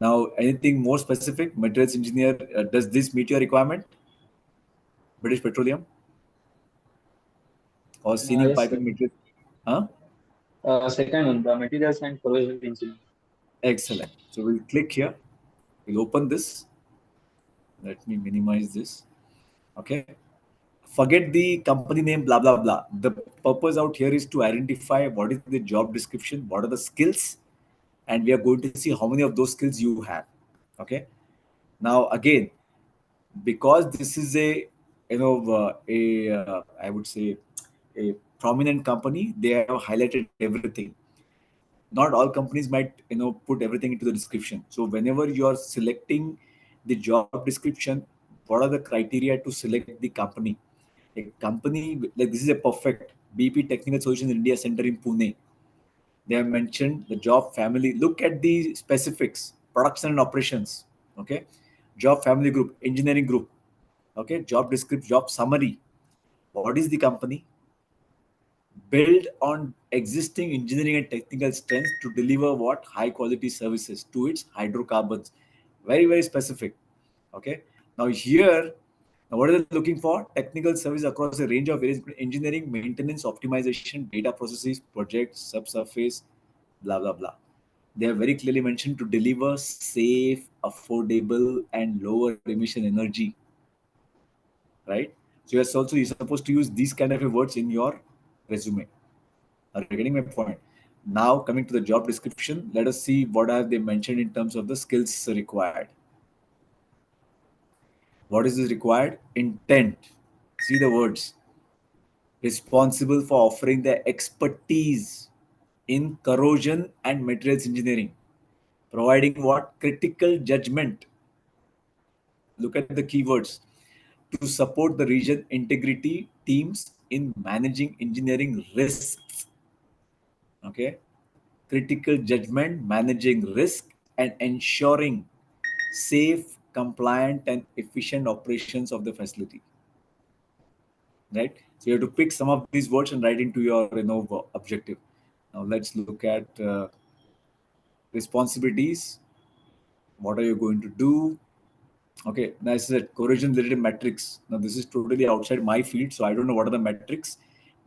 Now, anything more specific? Materials engineer, does this meet your requirement? British Petroleum or scenic Yes, sir. piping material? Huh? Second one, the materials and corrosion engineer. Excellent. So we'll click here. We'll open this. Let me minimize this. Okay. Forget the company name, blah, blah, blah. The purpose out here is to identify what is the job description, what are the skills, and we are going to see how many of those skills you have. Okay. Now, again, because this is I would say a prominent company, they have highlighted everything. Not all companies might put everything into the description. So whenever you are selecting the job description, what are the criteria to select the company? A company like this is a perfect BP Technical Solutions India Center in Pune. They have mentioned the job family. Look at the specifics: production and operations. Okay, job family group, engineering group. Okay, job description, job summary. What is the company? Build on existing engineering and technical strengths to deliver what high quality services to its hydrocarbons. Very, very specific. Okay. Now here, now what are they looking for? Technical service across a range of areas: engineering, maintenance, optimization, data processes, projects, subsurface, blah blah blah. They have very clearly mentioned to deliver safe, affordable, and lower emission energy. Right. So you're supposed to use these kind of words in your resume. Are you getting my point? Now, coming to the job description, let us see what have they mentioned in terms of the skills required. What is this required? Intent. See the words. Responsible for offering the expertise in corrosion and materials engineering. Providing what? Critical judgment. Look at the keywords. To support the region integrity teams in managing engineering risks. Okay, critical judgment, managing risk, and ensuring safe, compliant, and efficient operations of the facility. Right. So you have to pick some of these words and write into your objective. Now let's look at responsibilities. What are you going to do? Okay, now this is a corrosion related metrics. Now this is totally outside my field, so I don't know what are the metrics,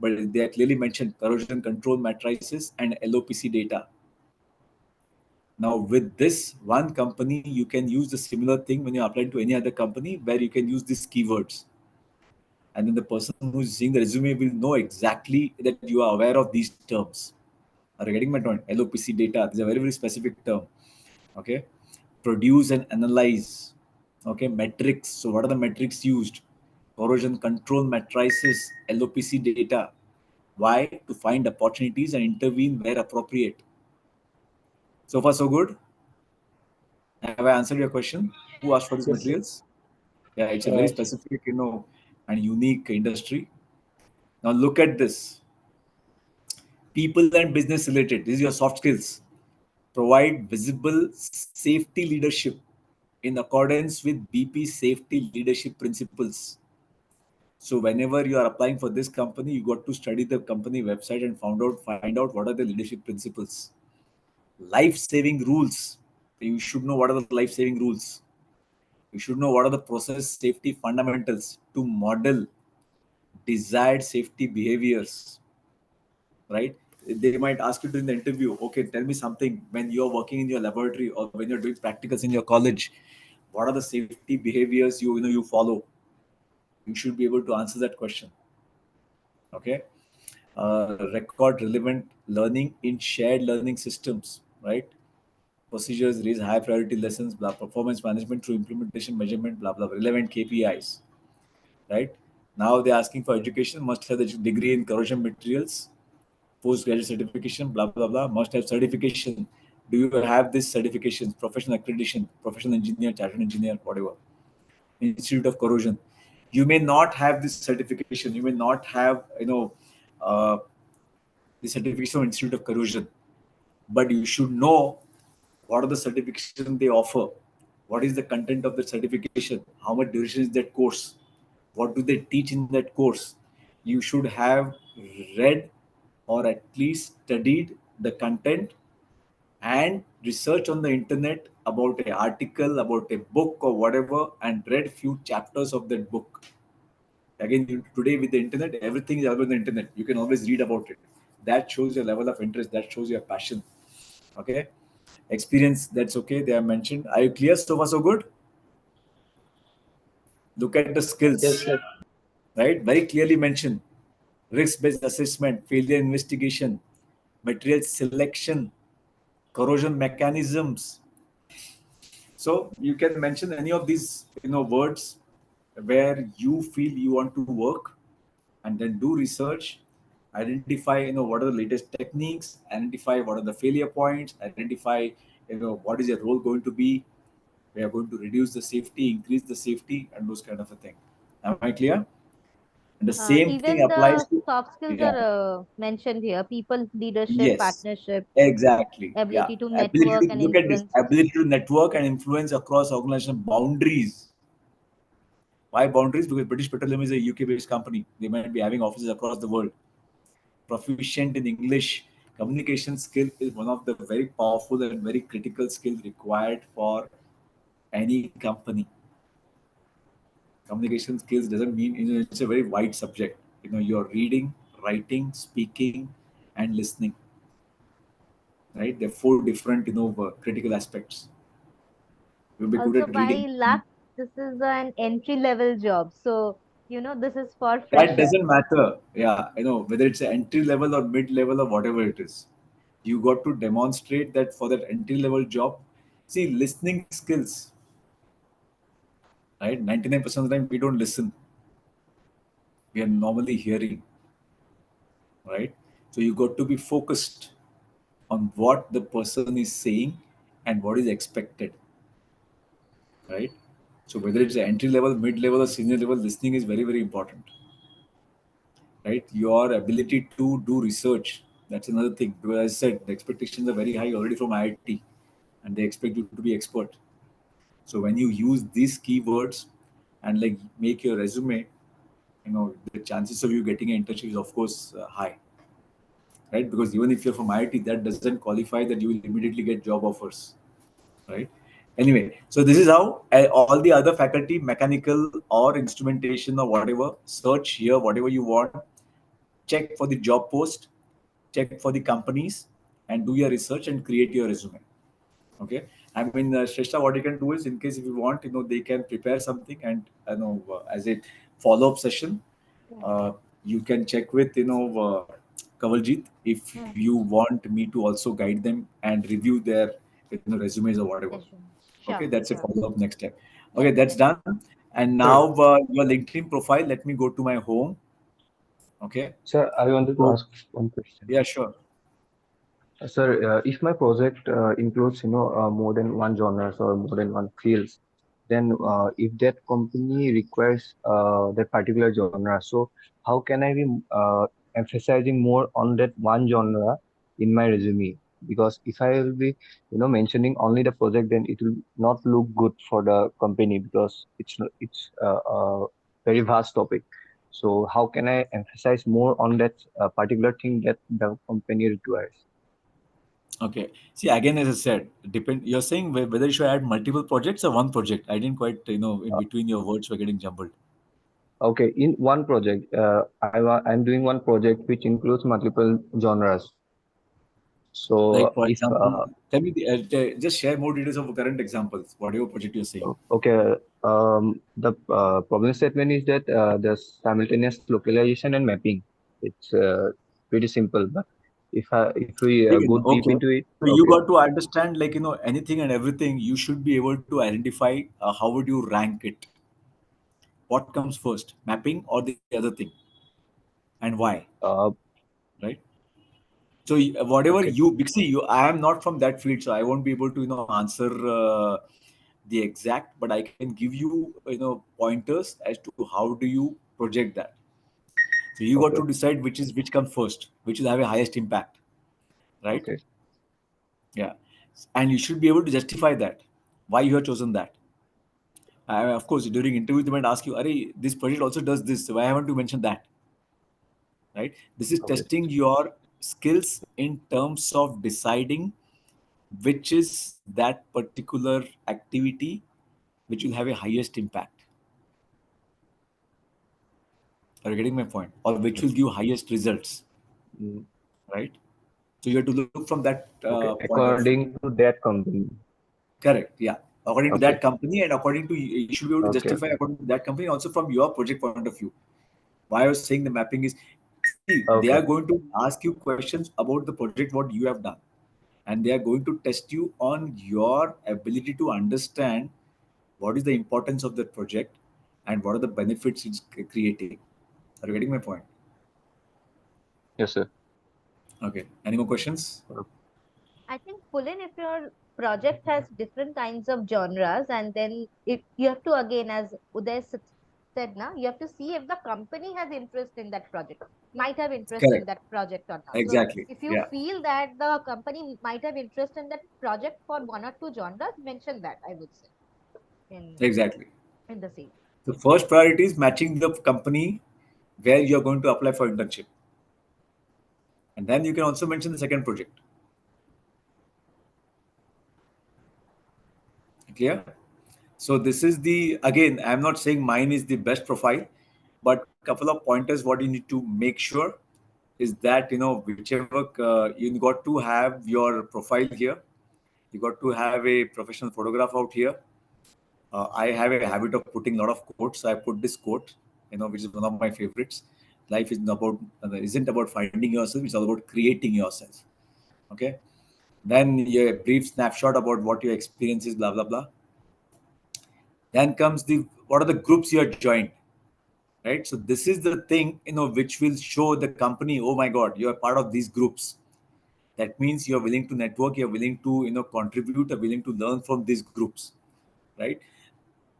but they are clearly mentioned corrosion control matrices and LOPC data. Now with this one company, you can use the similar thing when you apply to any other company where you can use these keywords. And then the person who's seeing the resume will know exactly that you are aware of these terms. Are you getting my point? LOPC data, these are very, very specific term. Okay. Produce and analyze. Okay. Metrics. So what are the metrics used? Corrosion control matrices, LOPC data. Why? To find opportunities and intervene where appropriate. So far, so good. Have I answered your question? Who asked for these Yes, sir. materials? Yeah, it's a very specific, and unique industry. Now look at this. People and business related. This is your soft skills. Provide visible safety leadership in accordance with BP safety leadership principles. So whenever you are applying for this company, you got to study the company website and find out what are the leadership principles. Life-saving rules. You should know what are the life-saving rules. You should know what are the process safety fundamentals to model desired safety behaviors, right? They might ask you during the interview, okay, tell me something when you're working in your laboratory or when you're doing practicals in your college, what are the safety behaviors you follow? You should be able to answer that question. Okay. Record relevant learning in shared learning systems, right? Procedures, raise high priority lessons, blah, performance management through implementation, measurement, blah, blah, relevant KPIs, right? Now they're asking for education, must have the degree in corrosion materials, postgraduate certification, blah, blah, blah, must have certification. Do you have this certifications, professional accreditation, professional engineer, chartered engineer, whatever, Institute of Corrosion? You may not have this certification. You may not have, uh, the certification of Institute of Corrosion, but you should know what are the certifications they offer, what is the content of the certification, how much duration is that course, what do they teach in that course. You should have read or at least studied the content and research on the internet about an article, about a book or whatever, and read few chapters of that book. Again, today with the internet, everything is available on the internet. You can always read about it. That shows your level of interest. That shows your passion. Okay. Experience, that's okay. They are mentioned. Are you clear? So far, so good. Look at the skills. Yes, sir. Right? Very clearly mentioned. Risk-based assessment, failure investigation, material selection, corrosion mechanisms. So you can mention any of these, words where you feel you want to work, and then do research, identify, what are the latest techniques, identify what are the failure points, identify, what is your role going to be. We are going to reduce the safety, increase the safety, and those kind of a thing. Am I clear? And the same thing Even applies the to, soft skills yeah, are mentioned here: people, leadership, yes, partnership, exactly, yeah. ability to Ability network to and look at this, influence. ability to network and influence across organization boundaries. Why boundaries? Because British Petroleum is a UK-based company. They might be having offices across the world. Proficient in English. Communication skill is one of the very powerful and very critical skills required for any company. Communication skills doesn't mean, it's a very wide subject. You're reading, writing, speaking, and listening. Right? There are four different, critical aspects. You'll be good Also, at by reading. luck, this is an entry level job. So, this is for That freshers. doesn't matter. Yeah, whether it's an entry level or mid level or whatever it is. You got to demonstrate that for that entry level job. See, listening skills, right? 99% of the time we don't listen. We are normally hearing, right? So you got to be focused on what the person is saying and what is expected, right? So whether it's an entry level, mid level, or senior level, listening is very, very important, right? Your ability to do research, that's another thing. Because as I said, the expectations are very high already from IIT, and they expect you to be expert. So when you use these keywords and like make your resume, the chances of you getting an internship is of course high, right? Because even if you're from IIT, that doesn't qualify that you will immediately get job offers, right? Anyway, so this is how all the other faculty, mechanical or instrumentation or whatever, search here whatever you want, check for the job post, check for the companies, and do your research and create your resume. Okay. I mean, Shrestha, what you can do is, in case if you want, they can prepare something, and as a follow-up session, uh, you can check with Kawaljeet if you want me to also guide them and review their resumes or whatever. Okay, Sure, that's a sure. follow-up next step. Yeah, Okay, that's yeah. done. And Sir, now your LinkedIn profile. Let me go to my home. Okay. sir, I wanted to So ask one question. yeah, sure. Sir, if my project includes, more than one genres or more than one fields, then if that company requires that particular genre, so how can I be emphasizing more on that one genre in my resume? Because if I will be, mentioning only the project, then it will not look good for the company because it's very vast topic. So how can I emphasize more on that particular thing that the company requires? Okay. See, again, as I said, depend. You're saying whether you should add multiple projects or one project. I didn't quite, in between your words were getting jumbled. Okay, in one project, I'm doing one project which includes multiple genres. Like, So for if example, tell me just share more details of current examples, whatever project you're saying. okay, the problem statement is that there's simultaneous localization and mapping. It's pretty simple, but if we go deep Okay. into it, So you okay, got to understand, like, anything and everything, you should be able to identify how would you rank it? What comes first, mapping or the other thing, and why, uh, right? So whatever okay, see, I am not from that field, so I won't be able to, answer the exact, but I can give you, pointers as to how do you project that. So you got okay, to decide which comes first, which will have a highest impact, right? okay, Yeah. And you should be able to justify that, why you have chosen that. Of course, during interview, they might ask you, Arey, this project also does this. Why haven't you mentioned that? Right? This is okay, testing your skills in terms of deciding which is that particular activity which will have a highest impact. Are you getting my point? Or which will yes. give highest results, Mm, right? So you have to look from that okay, point of view. according to that company. Correct. Yeah. According to Okay, that company, and according to you should be able to okay, justify okay, according to that company, also from your project point of view. Why I was saying the mapping is, see, they okay, are going to ask you questions about the project what you have done, and they are going to test you on your ability to understand what is the importance of that project and what are the benefits it's creating. Are you getting my point? yes, sir. Okay. Any more questions? I think, Pulin, if your project has different kinds of genres, and then if you have to, again, as Uday said, now you have to see if the company has interest in that project, might have interest in Correct. that project or not. So Exactly. if you Yeah. feel that the company might have interest in that project for one or two genres, mention that, I would say, in Exactly. in the CV. The first priority is matching the company where you're going to apply for internship. And then you can also mention the second project. Clear? So this is the, again, I'm not saying mine is the best profile, but couple of pointers what you need to make sure is that, whichever you got to have your profile here, you got to have a professional photograph out here. I have a habit of putting a lot of quotes. So I put this quote, which is one of my favorites. Life isn't about finding yourself. It's all about creating yourself. Okay. Then a brief snapshot about what your experience is, blah blah blah. Then comes the what are the groups you are joined, right? So this is the thing, which will show the company, oh my God, you are part of these groups. That means you're willing to network, you're willing to, contribute, you're willing to learn from these groups, right?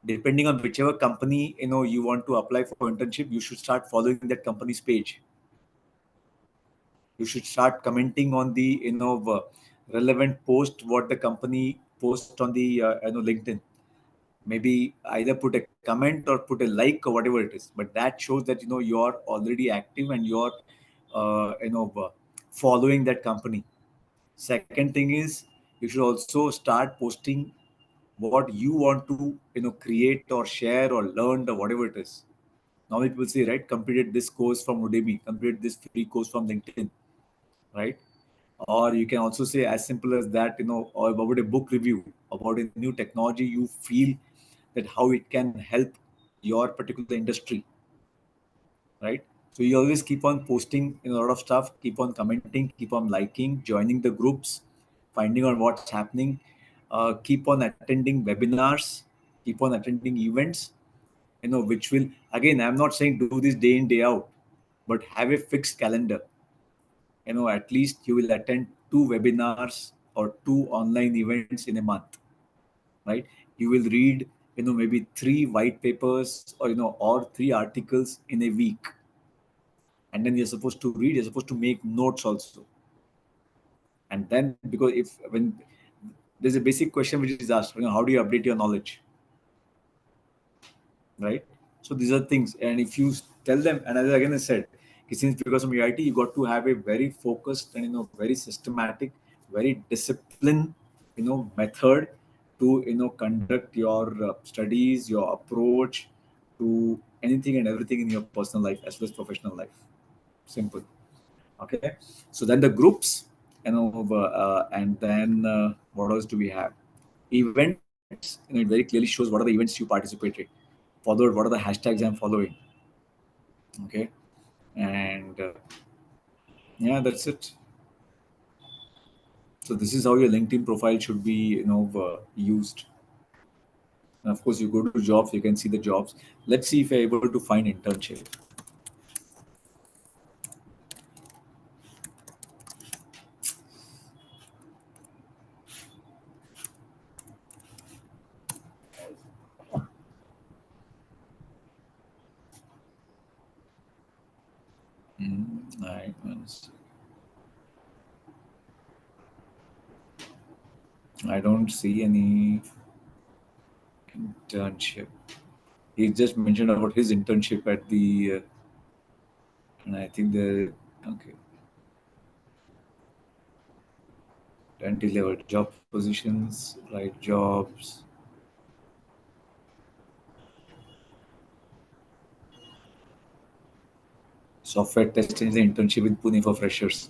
Depending on whichever company, you want to apply for internship, you should start following that company's page. You should start commenting on the, relevant post, what the company post on the, LinkedIn. Maybe either put a comment or put a like or whatever it is, but that shows that you're already active and you're following that company. Second thing is, you should also start posting what you want to create or share or learn or whatever it is. Normally people say, right, completed this course from Udemy, completed this free course from LinkedIn, right? Or you can also say as simple as that, or about a book review about a new technology you feel that how it can help your particular industry, right? So you always keep on posting a lot of stuff, keep on commenting, keep on liking, joining the groups, finding out what's happening, keep on attending webinars, keep on attending events, which will, again, I'm not saying do this day in, day out, but have a fixed calendar. At least you will attend 2 webinars or 2 online events in a month, right? You will read, maybe 3 white papers, or 3 articles in a week. And then you're supposed to read, you're supposed to make notes also. And then, because if when there's a basic question which is asked, how do you update your knowledge, right? So these are things, and if you tell them, and as again I said, since because of EIT, you got to have a very focused and very systematic, very disciplined method to conduct your studies, your approach to anything and everything in your personal life as well as professional life. Simple. Okay, so then the groups, and then what else do we have? Events, it very clearly shows what are the events you participated, followed what are the hashtags I'm following. Okay, and yeah, that's it. So this is how your LinkedIn profile should be used. And of course, you go to jobs, you can see the jobs. Let's see if you're able to find internship. Right, I don't see any internship. He just mentioned about his internship at the, and I think the, okay, entry level job positions, right jobs. Software test engineer internship in Pune for freshers.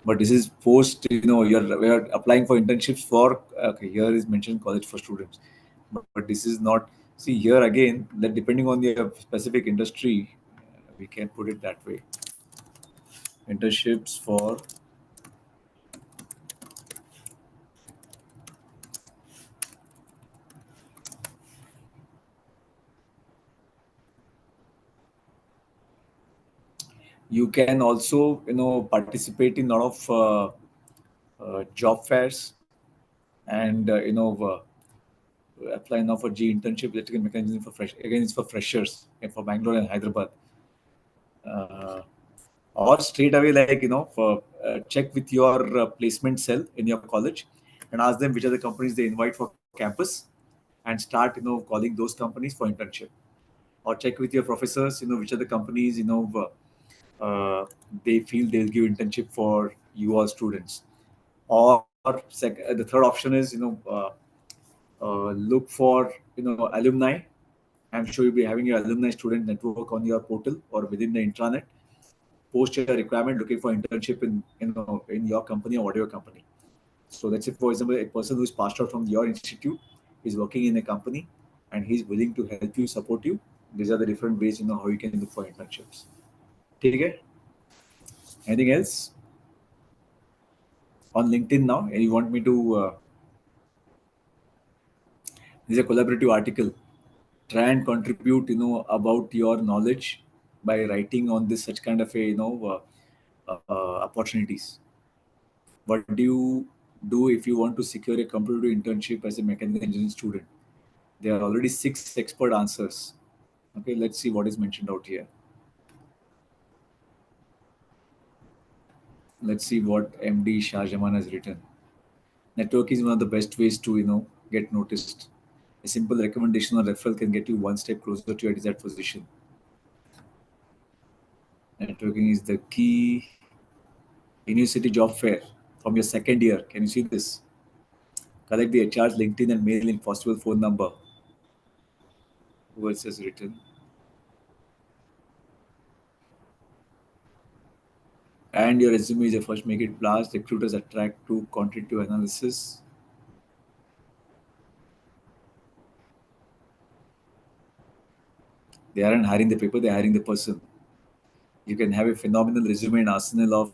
But this is post, we are applying for internships for, okay, here is mentioned college for students. But this is not, see here again, that depending on the specific industry, we can put it that way. Internships for you can also participate in a lot of job fairs, and apply now for G internship electrical mechanism for fresh, again it's for freshers, for Bangalore and Hyderabad. Or straight away, like for check with your placement cell in your college and ask them which are the companies they invite for campus, and start calling those companies for internship. Or check with your professors, which are the companies they feel they'll give internship for you all students. Or the third option is look for alumni. I'm sure you'll be having your alumni student network on your portal or within the intranet. Post your requirement looking for internship in your company or whatever company. So let's say, for example, a person who's passed out from your institute is working in a company and he's willing to help you, support you. These are the different ways how you can look for internships. Okay. Anything else on LinkedIn now? And you want me to? This is a collaborative article. Try and contribute, about your knowledge by writing on this such kind of a opportunities. What do you do if you want to secure a competitive internship as a mechanical engineering student? There are already 6 expert answers. Okay, let's see what is mentioned out here. Let's see what MD Shah Jaman has written. Networking is one of the best ways to get noticed. A simple recommendation or referral can get you one step closer to your desired position. Networking is the key. University job fair from your second year. Can you see this? Collect the HR's LinkedIn and mail and possible phone number. Who else has written? And your resume is a first, make it blast. Recruiters attract to quantitative analysis. They aren't hiring the paper, they're hiring the person. You can have a phenomenal resume and arsenal of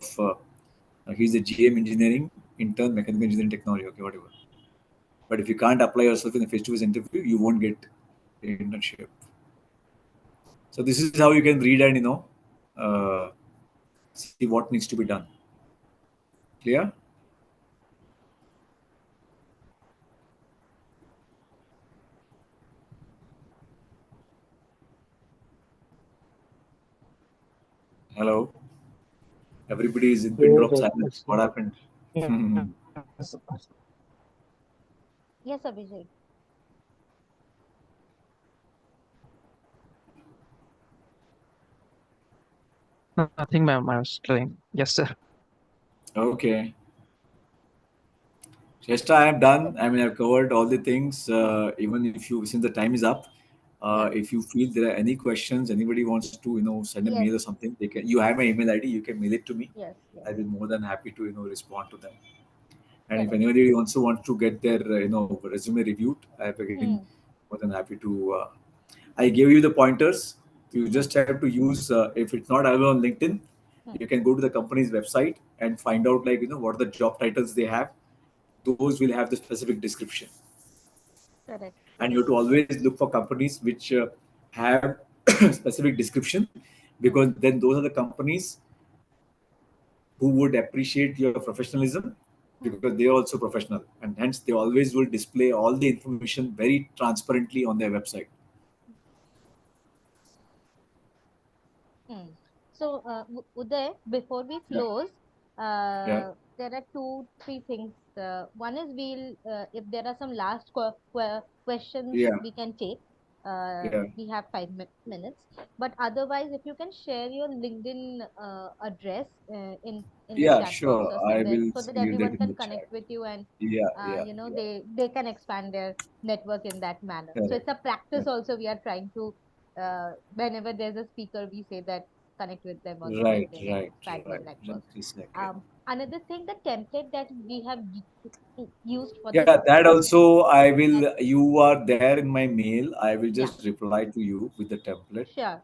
he's a GM engineering, intern, mechanical engineering technology, okay, whatever. But if you can't apply yourself in a face-to-face interview, you won't get the internship. So this is how you can read and see what needs to be done. Clear? Hello? Everybody is in pin drop silence. What happened? Yes. Yes, Abhishek. Nothing, ma'am. I was trying. Yes, sir. Okay. Shesta, I am done. I mean, I've covered all the things. Even if you, since the time is up, if you feel there are any questions, anybody wants to, send a Yes. mail or something, they can. You have my email ID. You can mail it to me. Yes, yes. I'll be more than happy to, respond to them. And if Correct. anybody also wants to get their, resume reviewed, I'm again more than happy to. I gave you the pointers. You just have to use. If it's not available on LinkedIn, you can go to the company's website and find out, like, what are the job titles they have. Those will have the specific description. Correct. And you have to always look for companies which have specific description, because then those are the companies who would appreciate your professionalism, because they are also professional, and hence they always will display all the information very transparently on their website. So, Uday, before we close, Yeah. there are 2, 3 things. One is if there are some last questions, Yeah. we can take. Yeah. We have 5 minutes. But otherwise, if you can share your LinkedIn address in the Yeah, chat box sure. or I somewhere, will so that give that everyone in can the chat. connect with you and Yeah. they can expand their network in that manner. So Correct. it's a practice also we are trying to whenever there's a speaker, we say that connect with them on Right. LinkedIn and expand your network. Just a second. Another thing, the template that we have used for Yeah, this that podcast. also I will. You are there in my mail. I will Yeah, just reply to you with the template. sure.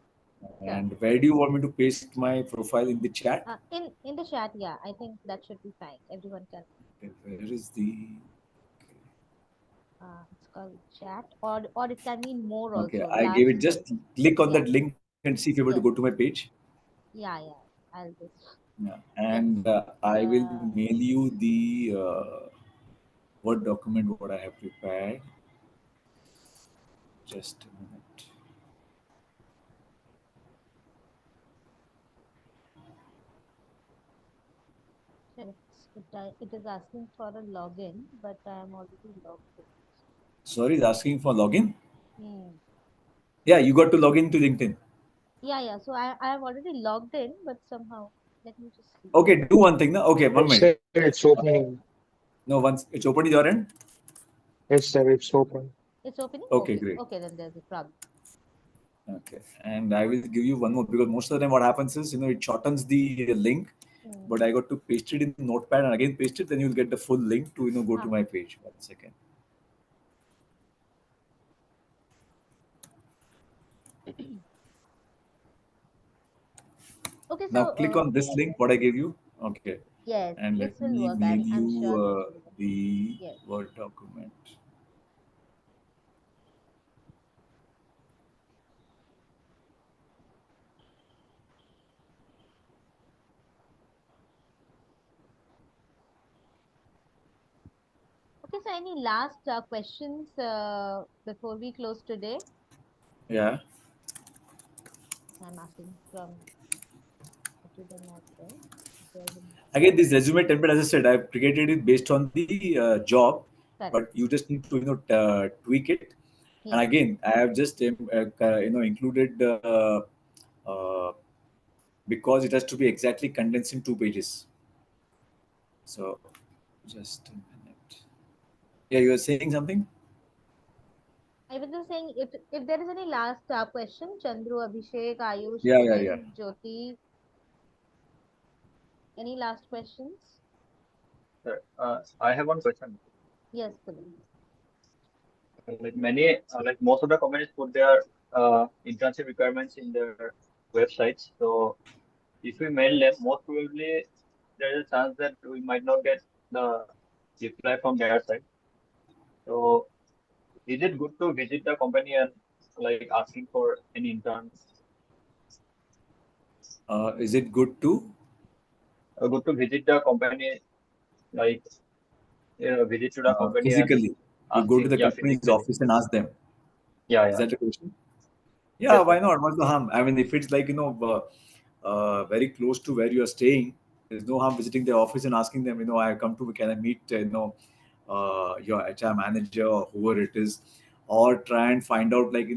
And where do you want me to paste my profile in the chat? In the chat, yeah, I think that should be fine. Everyone can. Okay, where is the? It's called chat, or it can mean more Okay, also. I gave it. Last, Just click on yeah, that link and see if you're able to go yes, to my page. yeah. I'll just Yeah. yes. And I will mail you the Word document what I have prepared. Just a minute. It is asking for a login, but I am already logged in. Sorry, it's asking for login. Hmm. Yeah, you got to log into LinkedIn. Yeah. So I have already logged in, but somehow let me just see. Okay, do one thing now. Okay, 1 minute. It's opening. No, once it's open in your end. Yes, sir, it's open. It's opening? Okay, great. Okay, then there's a problem. Okay, and I will give you one more, because most of the time what happens is, it shortens the link, but I got to paste it in Notepad and again paste it. Then you'll get the full link to go to my page. 1 second. Okay, Now so click on this link what I gave you. Okay, yes, and this let will me work. mail I'm you sure this will work. the Yes. Word document. Okay, so any last questions before we close today? Yeah. I'm asking from to them as well. Again, this resume template, as I said, I've created it based on the job, Correct. but you just need to tweak it. And Yes. again, I have just included because it has to be exactly condensed in 2 pages. So just a minute. Yeah, you were saying something? I was just saying, if there is any last question, Chandru, Abhishek, Ayush, Yeah, yeah, yeah. Pulin, Jyoti, any last questions? Sir, I have one question. Yes, Pulin. Like many, like most of the companies put their internship requirements in their websites. So if we mail them, most probably there is a chance that we might not get the reply from their side. So is it good to visit the company and like asking for any interns? Is it good to? Good to visit the company, like visit to the company and Physically? You go to asking, the yeah, company's physically. office and ask them. Yeah, Is yeah. that the question? Yeah, Yes, why sir. not? What's the harm? I mean, if it's like, very close to where you are staying, there's no harm visiting their office and asking them, I come to, can I meet, your HR manager or whoever it is, or try and find out, like,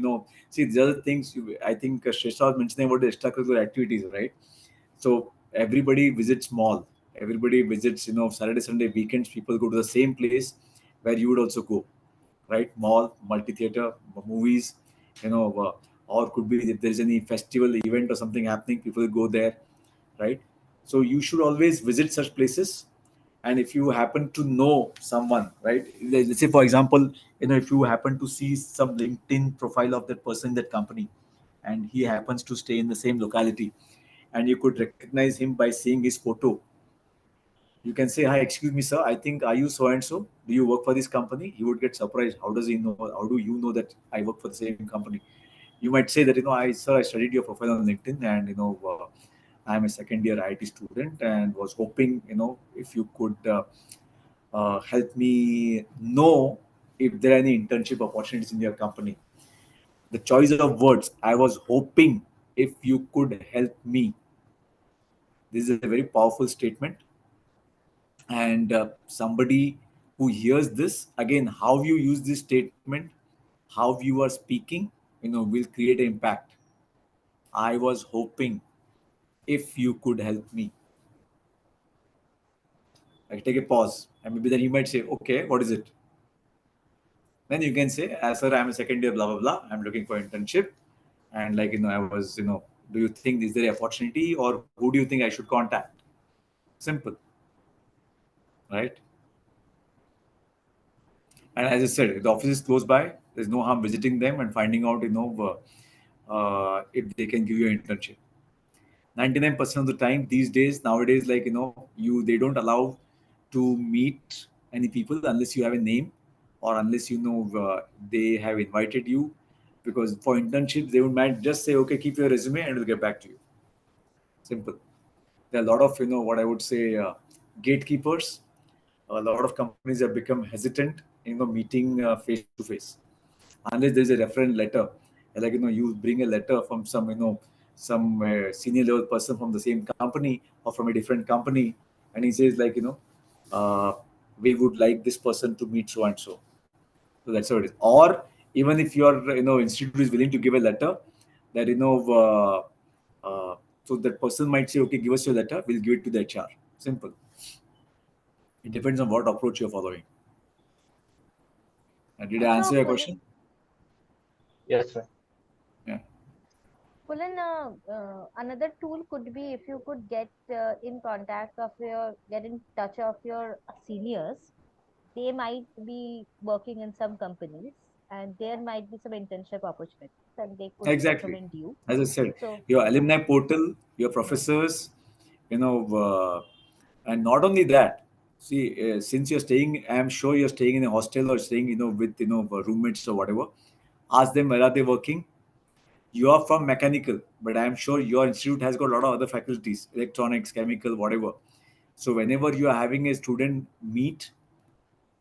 see, the other things, I think Shresha was mentioning about the extracurricular activities, right? So everybody visits mall. Everybody visits, Saturday, Sunday, weekends, people go to the same place where you would also go, right? Mall, multi-theater, movies, or could be if there's any festival event or something happening, people go there, right? So you should always visit such places. And if you happen to know someone, right? Let's say, for example, if you happen to see some LinkedIn profile of that person in that company, and he happens to stay in the same locality, and you could recognize him by seeing his photo, you can say, "Hi, excuse me, sir. I think, are you so and so? Do you work for this company?" He would get surprised. How does he know? How do you know that I work for the same company? You might say that, I studied your profile on LinkedIn, and I'm a second year IT student, and was hoping, if you could help me know if there are any internship opportunities in your company. The choice of words, I was hoping if you could help me. This is a very powerful statement. And somebody who hears this, again, how you use this statement, how you are speaking, will create an impact. I was hoping if you could help me. I take a pause, and maybe then you might say, okay, what is it? Then you can say, sir, I'm a second year, blah blah blah, I'm looking for internship. And, like, I was, do you think, is there an opportunity, or who do you think I should contact? Simple, right? And as I said, if the office is close by, there's no harm visiting them and finding out, if they can give you an internship. 99% of the time these days, nowadays, like, they don't allow to meet any people unless you have a name, or unless, they have invited you. Because for internships, they would might just say, okay, keep your resume and we'll get back to you. Simple. There are a lot of, what I would say, gatekeepers. A lot of companies have become hesitant, meeting face to face, unless there's a reference letter. Like, you bring a letter from some, some senior level person from the same company or from a different company, and he says, like, uh, we would like this person to meet so and so. So that's how it is. Or even if your, institute is willing to give a letter, that, so that person might say, okay, give us your letter, we'll give it to the HR. Simple. It depends on what approach you're following. Did I answer So, your question? Yes, sir. Yeah. Pulin, another tool could be if you could get in touch of your seniors. They might be working in some companies, and there might be some internship opportunities, and they could Exactly. recommend you. As I said, So, your alumni portal, your yeah. professors, and not only that. See, since you're staying, I'm sure you're staying in a hostel or staying, with, roommates or whatever. Ask them, where are they working. You are from mechanical, but I'm sure your institute has got a lot of other faculties, electronics, chemical, whatever. So whenever you are having a student meet,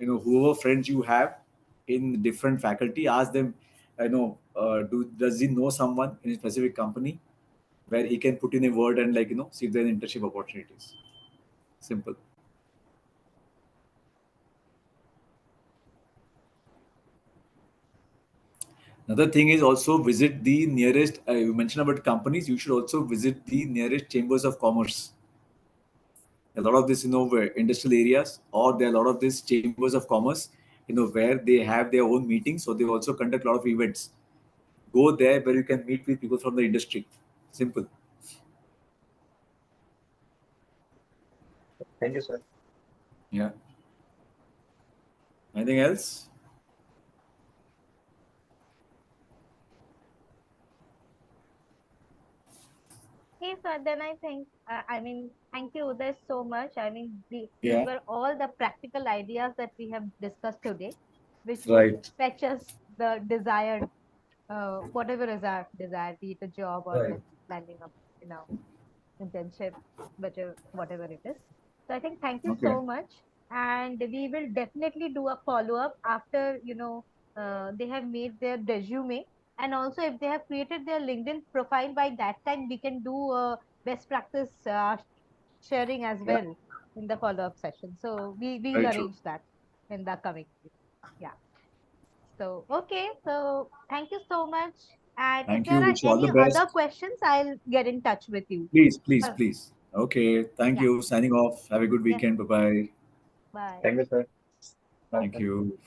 whoever friends you have in different faculty, ask them, does he know someone in a specific company where he can put in a word and, like, see if there are internship opportunities. Simple. Another thing is also visit the nearest, you mentioned about companies, you should also visit the nearest chambers of commerce. A lot of this, industrial areas, or there are a lot of these chambers of commerce where they have their own meetings. So they also conduct a lot of events. Go there where you can meet with people from the industry. Simple. Thank you, sir. Yeah. Anything else? Okay, so then I think, thank you, Uday, so much. These Yeah. were all the practical ideas that we have discussed today, which would Right. fetch us the desired, whatever is our desire, be it a job or Right. landing up, internship, whatever it is. So I think thank you Okay. so much, and we will definitely do a follow up after they have made their resume, and also if they have created their LinkedIn profile by that time, we can do a best practice sharing as Yeah. well in the follow up session. So we'll Very true. arrange that in the coming week. Yeah. So okay. So thank you so much. And if Thank there you. are Wish you all any the other best. questions, I'll get in touch with you. Please, please, Uh, please. Okay. Thank yeah. you. Signing off. Have a good Yeah. weekend. Bye bye. Bye. Thank you, sir. Bye, Thank sir. you.